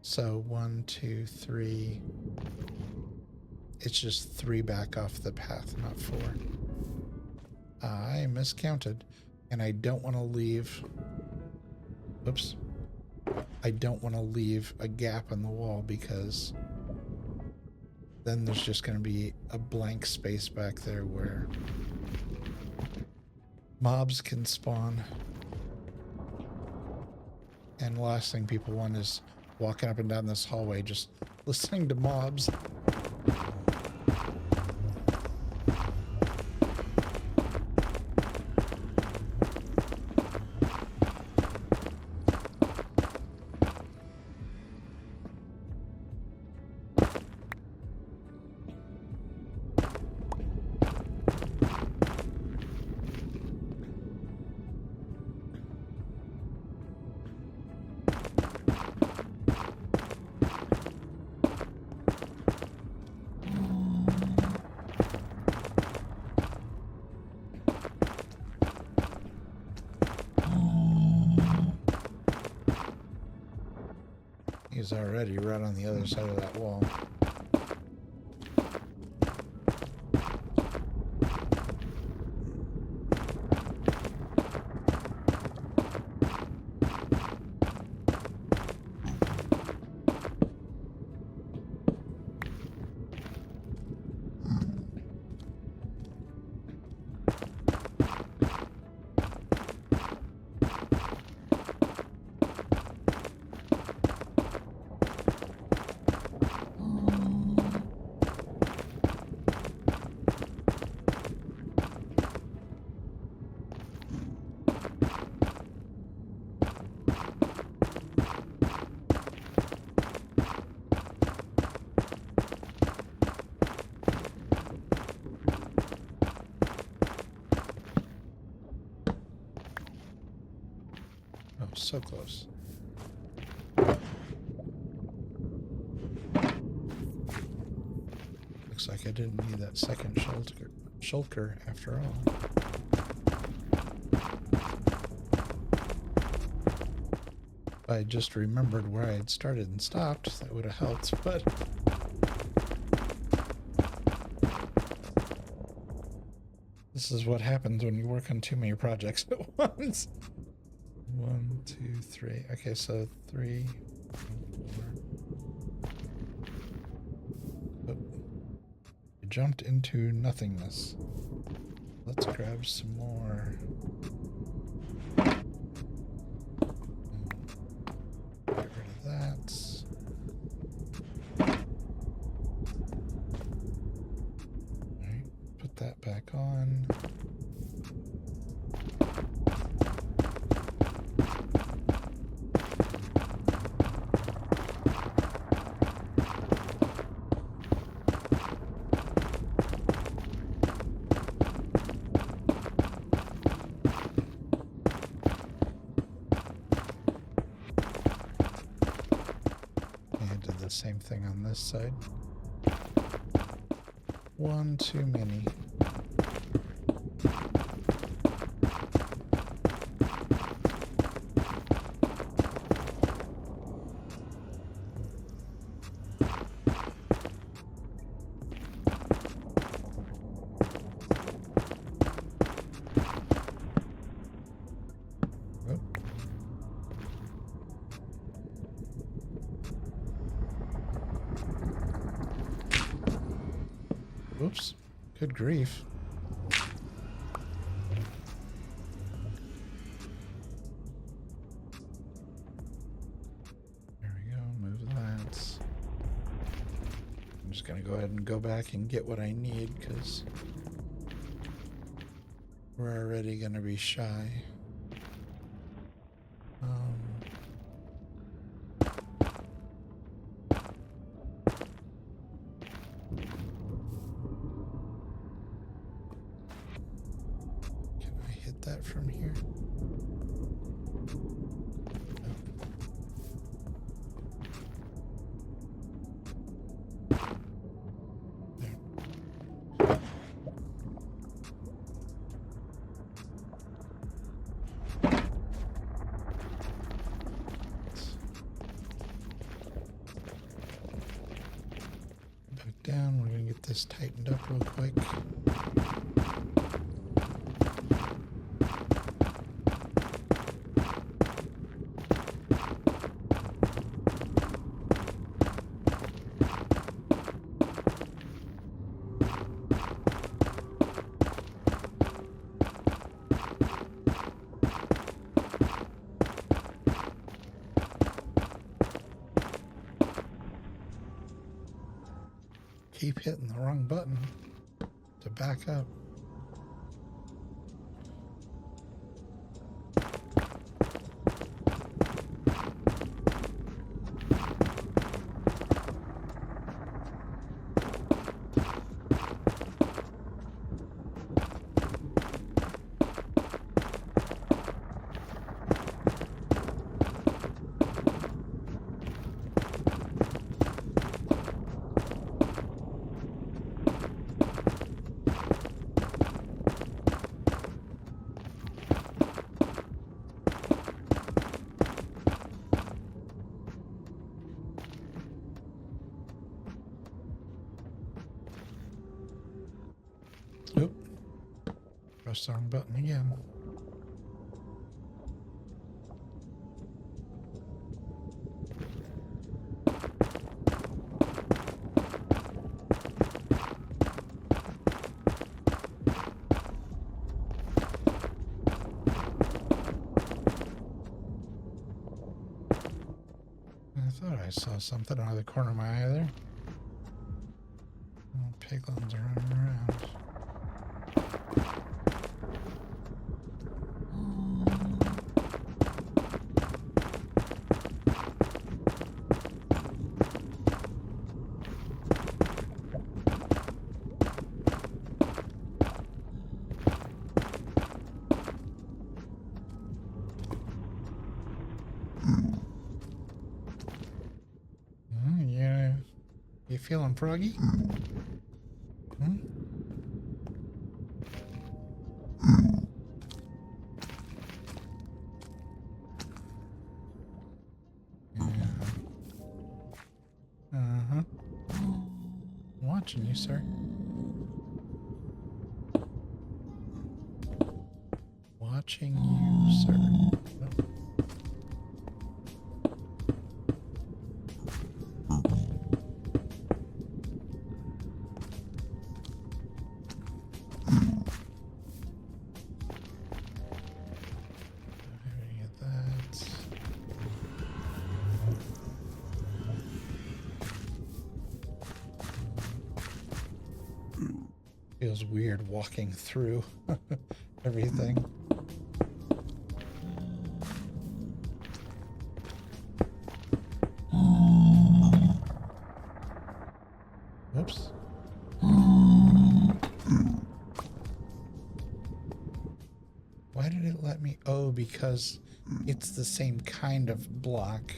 So 1, 2, 3. It's just 3 back off the path, not 4. I miscounted, and I don't want to leave. Oops. I don't want to leave a gap in the wall because then there's just going to be a blank space back there where mobs can spawn. And the last thing people want is walking up and down this hallway just listening to mobs. He's already right on the other side of that wall. So close. Looks like I didn't need that second shulker after all. If I just remembered where I had started and stopped, that would have helped, but this is what happens when you work on too many projects at once. 1, 2, 3. Okay, so 3, 4. Oh. I jumped into nothingness. Let's grab some more. Get rid of that. Alright, put that back on. Same thing on this side. One too many. Oops, good grief. There we go, move that. I'm just gonna go ahead and go back and get what I need because we're already gonna be shy. down. We're gonna get this tightened up real quick. Keep hitting the wrong button to back up. Oop. Press the wrong button again. I thought I saw something out of the corner of my eye there. Oh, piglins are running around. Yeah, you feeling froggy? Hmm? Yeah. Uh-huh. I'm watching you, sir. Watching you, sir. Oh. Feels weird walking through everything. Whoops. Why did it let me? Oh, because it's the same kind of block.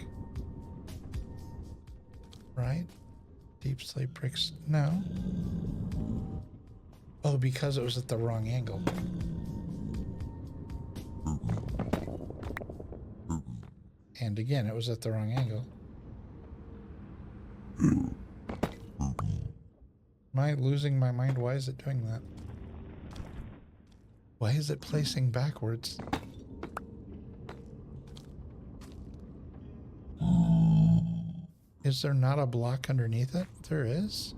Right? Deep slate bricks. No. Oh, because it was at the wrong angle. And again, it was at the wrong angle. Am I losing my mind? Why is it doing that? Why is it placing backwards? Is there not a block underneath it? There is.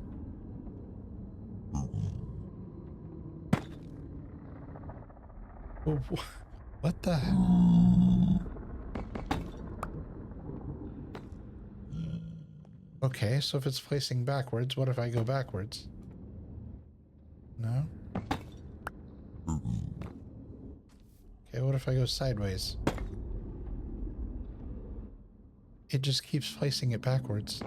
What the hell? Okay, so if it's placing backwards, what if I go backwards? No? Okay, what if I go sideways? It just keeps placing it backwards.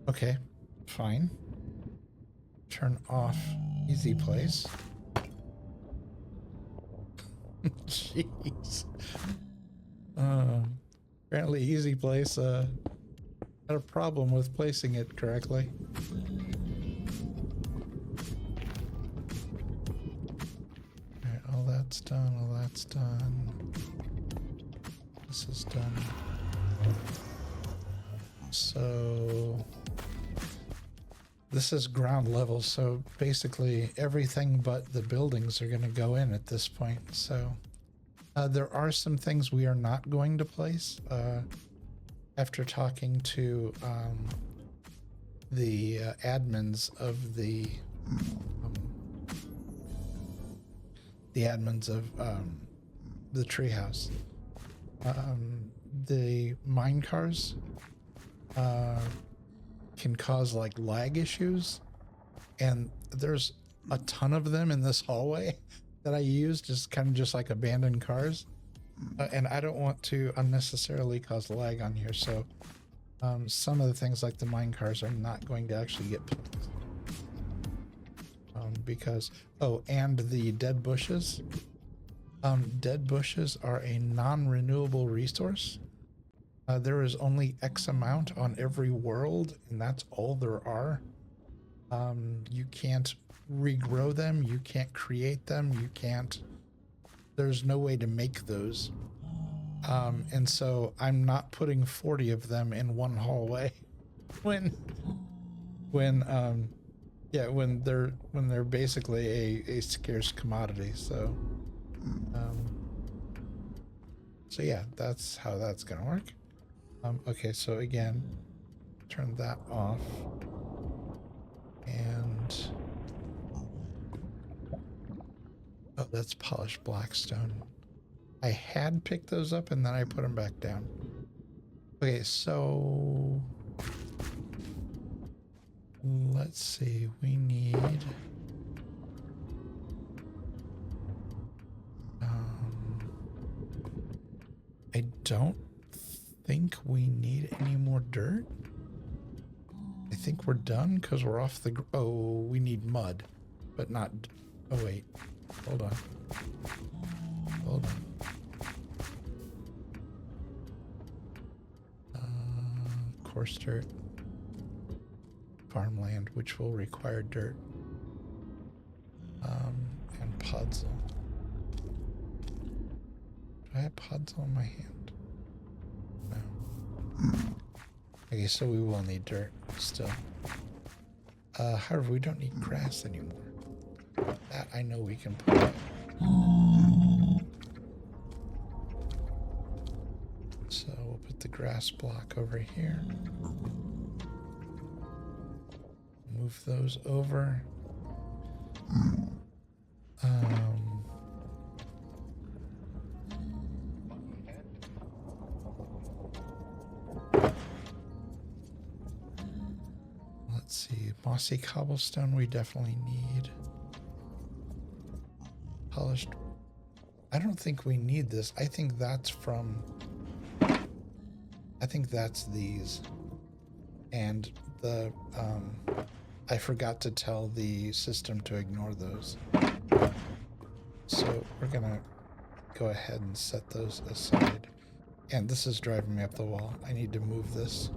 Okay, fine. Turn off easy place. Jeez. Apparently easy place had a problem with placing it correctly. Alright, all that's done, all that's done. This is done. So this is ground level, so basically everything but the buildings are going to go in at this point. So there are some things we are not going to place. After talking to the admins of the treehouse, the mine cars can cause like lag issues, and there's a ton of them in this hallway that I use, just like abandoned cars, and I don't want to unnecessarily cause lag on here, so some of the things like the mine cars are not going to actually get put because and the dead bushes. Dead bushes are a non-renewable resource. There is only X amount on every world, and that's all there are. You can't regrow them, you can't create them, there's no way to make those. And so I'm not putting 40 of them in one hallway when they're basically a scarce commodity. So yeah, that's how that's gonna work. Okay, so again, turn that off, and oh, that's polished blackstone. I had picked those up and then I put them back down. Okay, so let's see, we need I don't think we need any more dirt. I think we're done because we're off the oh, we need mud, but not, oh wait, hold on, coarse dirt, farmland, which will require dirt, and puzzle. Do I have puzzle in my hand? No. Okay, so we will need dirt still. However, we don't need grass anymore. That I know we can put in. So we'll put the grass block over here. Move those over. Let's see, mossy cobblestone we definitely need. Polished. I don't think we need this. I think that's these. And the I forgot to tell the system to ignore those. So we're gonna go ahead and set those aside. And this is driving me up the wall. I need to move this.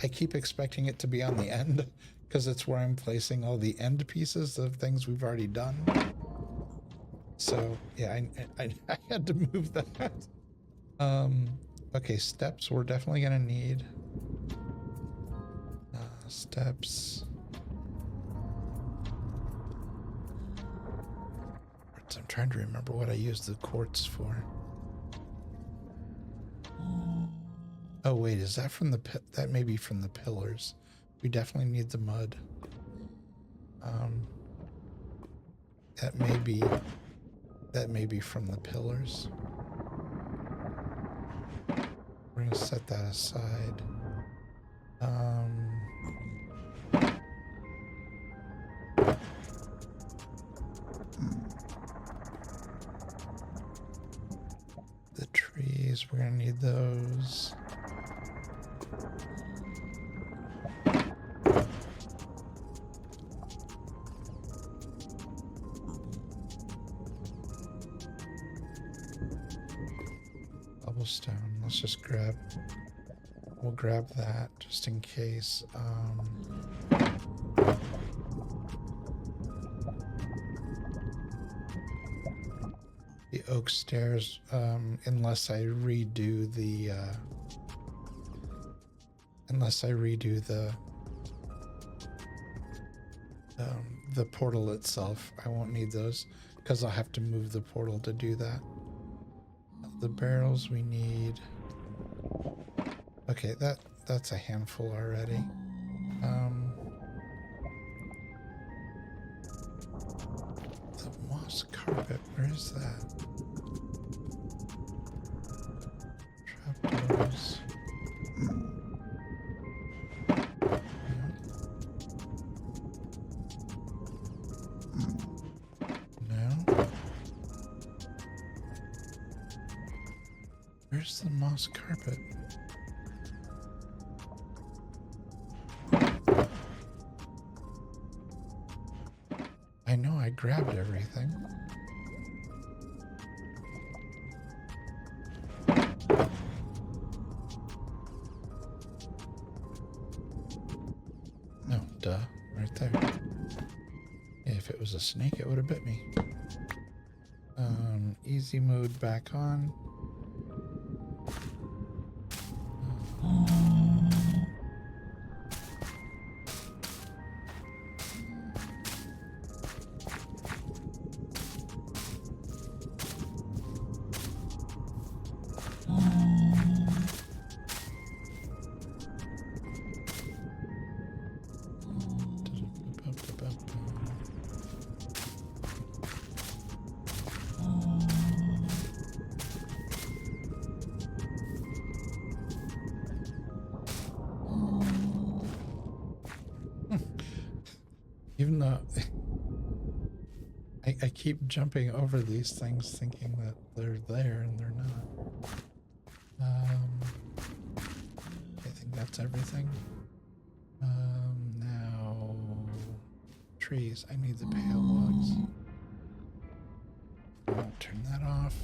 I keep expecting it to be on the end because it's where I'm placing all the end pieces of things we've already done. So yeah, I had to move that. Okay, steps we're definitely gonna need. Steps. I'm trying to remember what I used the quartz for. Oh wait, is that from the that may be from the pillars? We definitely need the mud. That may be from the pillars. We're gonna set that aside. The trees, we're gonna need those. Cobblestone, let's just we'll grab that just in case. The oak stairs unless I redo the portal itself. I won't need those because I'll have to move the portal to do that. The barrels we need. Okay, that's a handful already. The moss carpet, where is that? Trapdoors. No. Where's the moss carpet? I know I grabbed everything. No, duh, right there. If it was a snake, it would have bit me. Easy mode back on. Even though I keep jumping over these things thinking that they're there and they're not. I think that's everything. Now trees. I need the pale logs. I'll turn that off.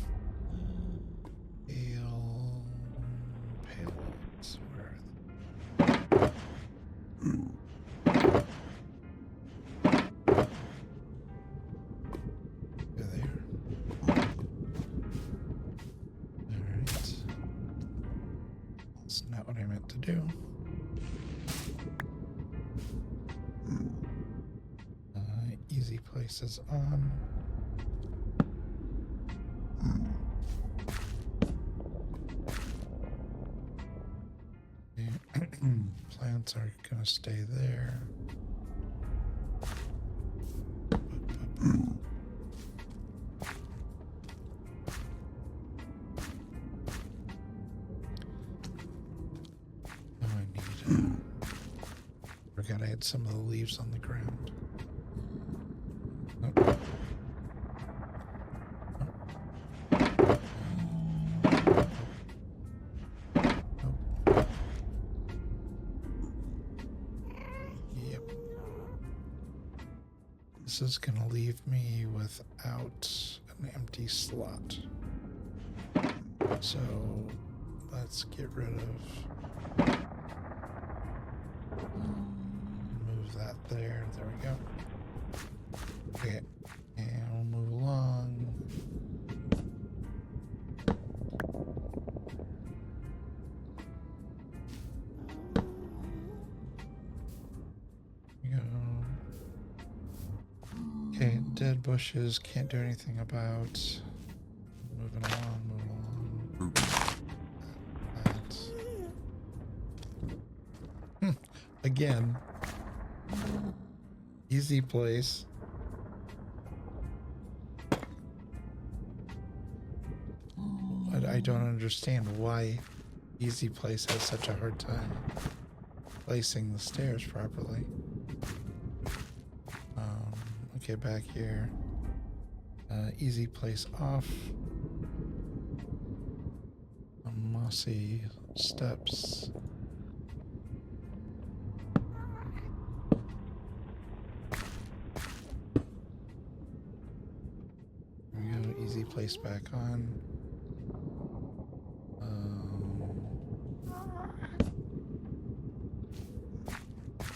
Pale logs. Where are they? Not what I meant to do. Easy places on. Plants are gonna stay there. Forgot I had some of the leaves on the ground. Oh. Oh. Yep. This is gonna leave me without an empty slot. So let's get rid of that there. There we go. Okay, and we'll move along. Here we go. Okay, dead bushes, can't do anything about. Moving along, that. Again. Easy place. But I don't understand why Easy Place has such a hard time placing the stairs properly. Okay, back here. Easy Place off. Mossy steps. Easy place back on.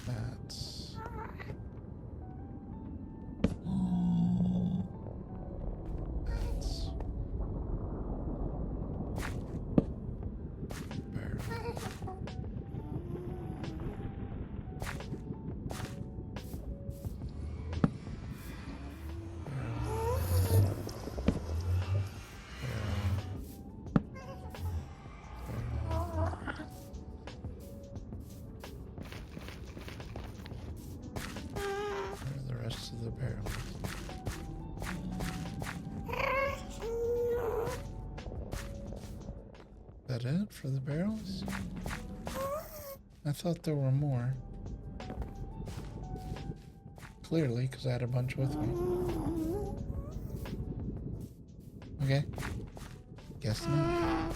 That's that it for the barrels? I thought there were more. Clearly, because I had a bunch with me. Okay. Guess not.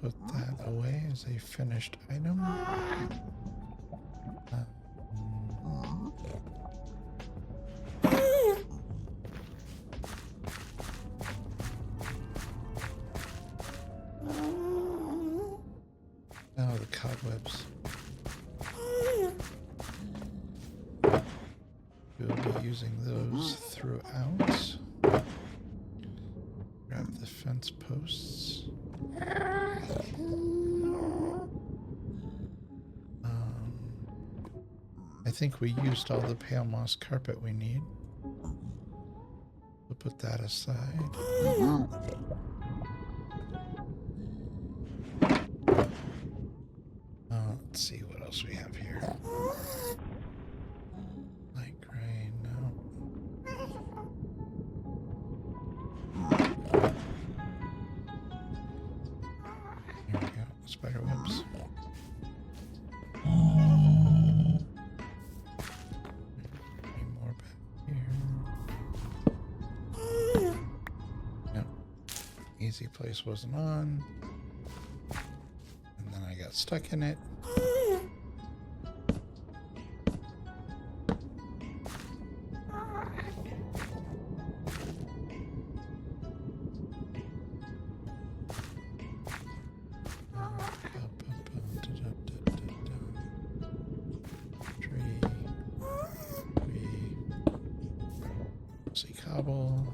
Put that away as a finished item. Oh, the cobwebs. We'll be using those throughout. Grab the fence posts. I think we used all the pale moss carpet we need. We'll put that aside. Let's see what else we have here. Light gray, no. Here we go, spider webs. Any more back here? No. Easy place wasn't on. And then I got stuck in it. Cobble.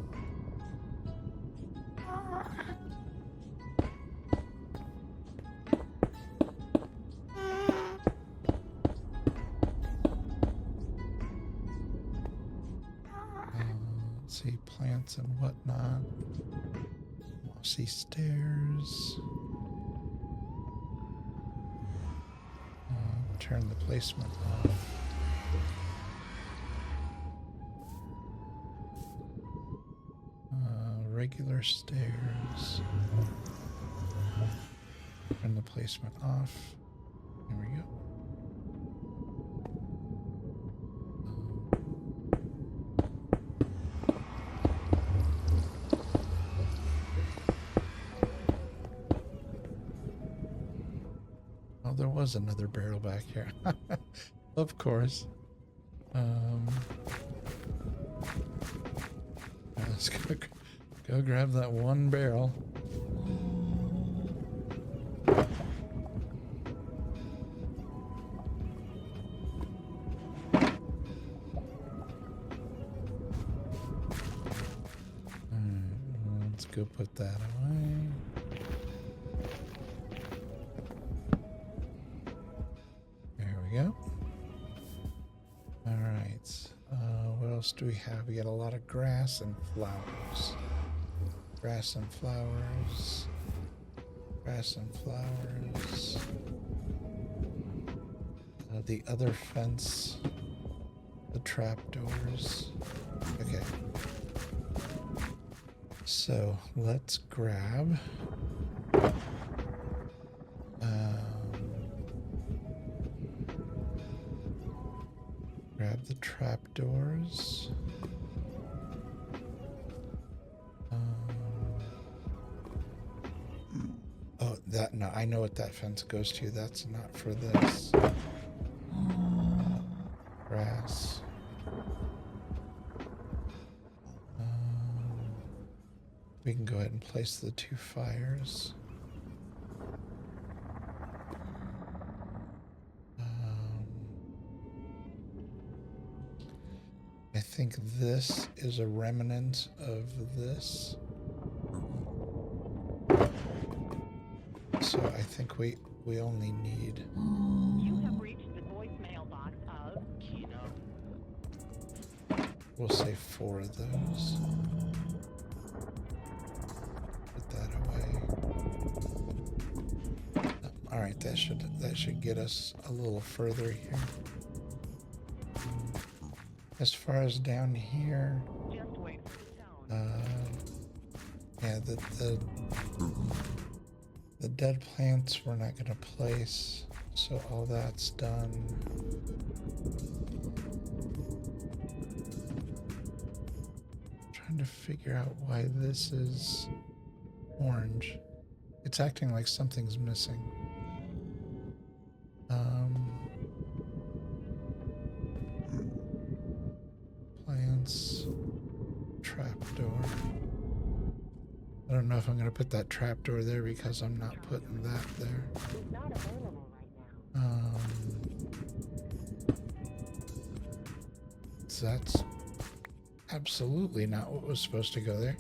Let's see, plants and whatnot. Mossy stairs. Turn the placement off. Regular stairs. Turn the placement off. Here we go. Oh, there was another barrel back here. Of course. Let's go grab that one barrel. Let's go put that away. There we go. All right. What else do we have? We got a lot of grass and flowers. Grass and flowers. Grass and flowers. The other fence. The trapdoors. Okay. So let's grab the trapdoors. Oh, that, no, I know what that fence goes to. That's not for this. Grass. We can go ahead and place the two fires. I think this is a remnant of this. So I think we only need... You have reached the voicemail box of Kino. We'll say 4 of those. Put that away. All right, that should get us a little further here. As far as down here, Just wait for the tone. yeah, the dead plants we're not gonna place, so all that's done. Trying to figure out why this is orange. It's acting like something's missing. Plants, trapdoor. I don't know if I'm going to put that trapdoor there because I'm not putting that there. It's not available right now. So that's absolutely not what was supposed to go there.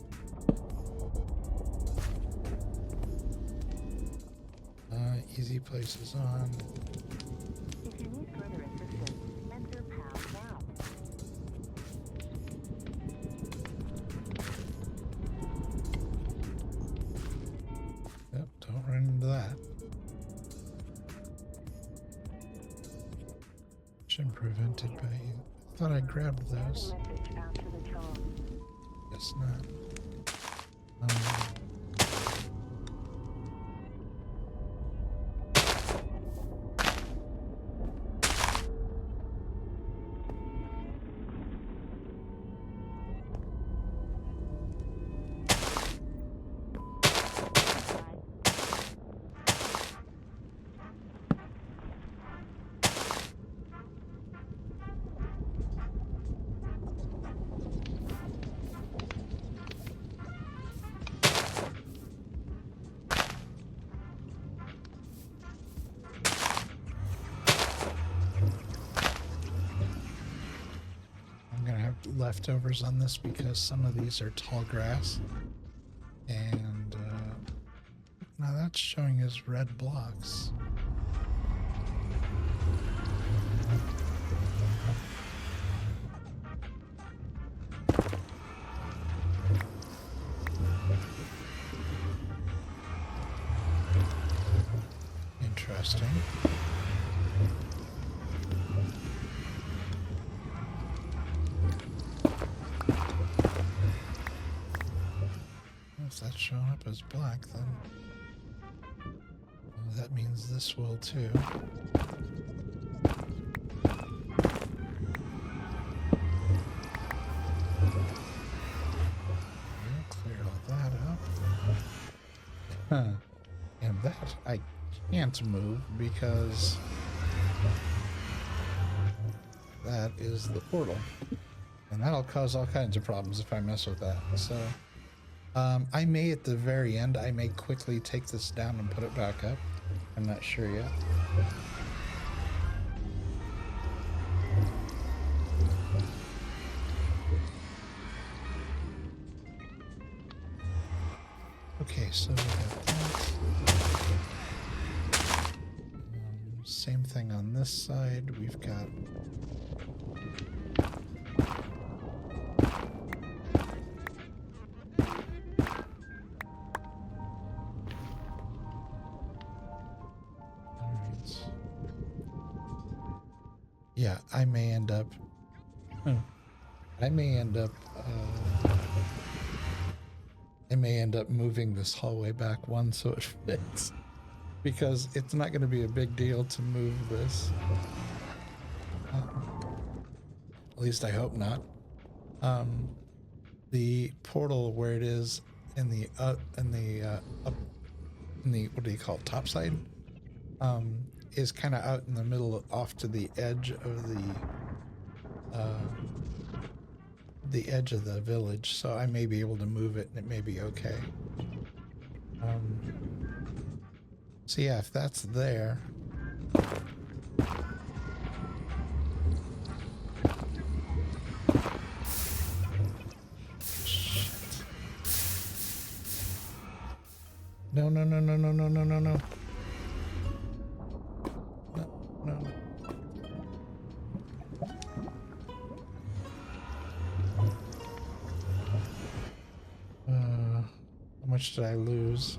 Easy places on. If you need further assistance, enter path now. Yep, don't run into that. Should prevented by. I thought I grabbed those. Message after the tone. Guess not. Leftovers on this because some of these are tall grass, and now that's showing as red blocks. Interesting. If that's showing up as black, then that means this will too. We'll clear all that up. Huh. And that I can't move because that is the portal. And that'll cause all kinds of problems if I mess with that. So I may at the very end, I may quickly take this down and put it back up. I'm not sure yet. Okay, so we got that. Same thing on this side. We've got yeah, I may end up moving this hallway back one so it fits, because it's not going to be a big deal to move this. At least I hope not. The portal where it is in the what do you call it, top side, is kind of out in the middle, off to the edge of the edge of the village, so I may be able to move it and it may be okay. So yeah, if that's there, shit. No. How much did I lose?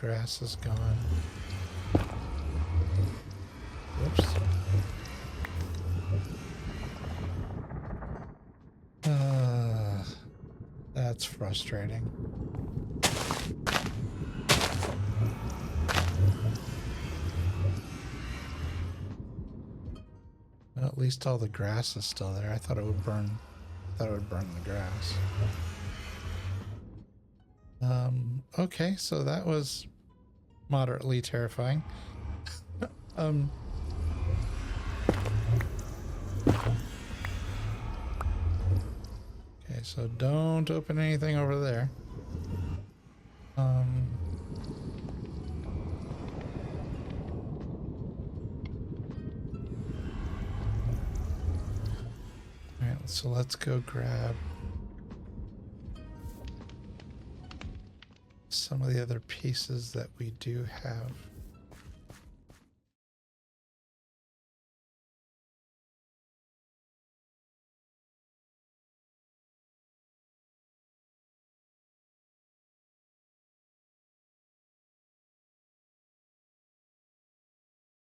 grass is gone. Whoops. That's frustrating. Well, at least all the grass is still there. I thought it would burn. Thought it would burn the grass. Okay, so that was moderately terrifying. Okay, so don't open anything over there. Alright, so let's go grab some of the other pieces that we do have.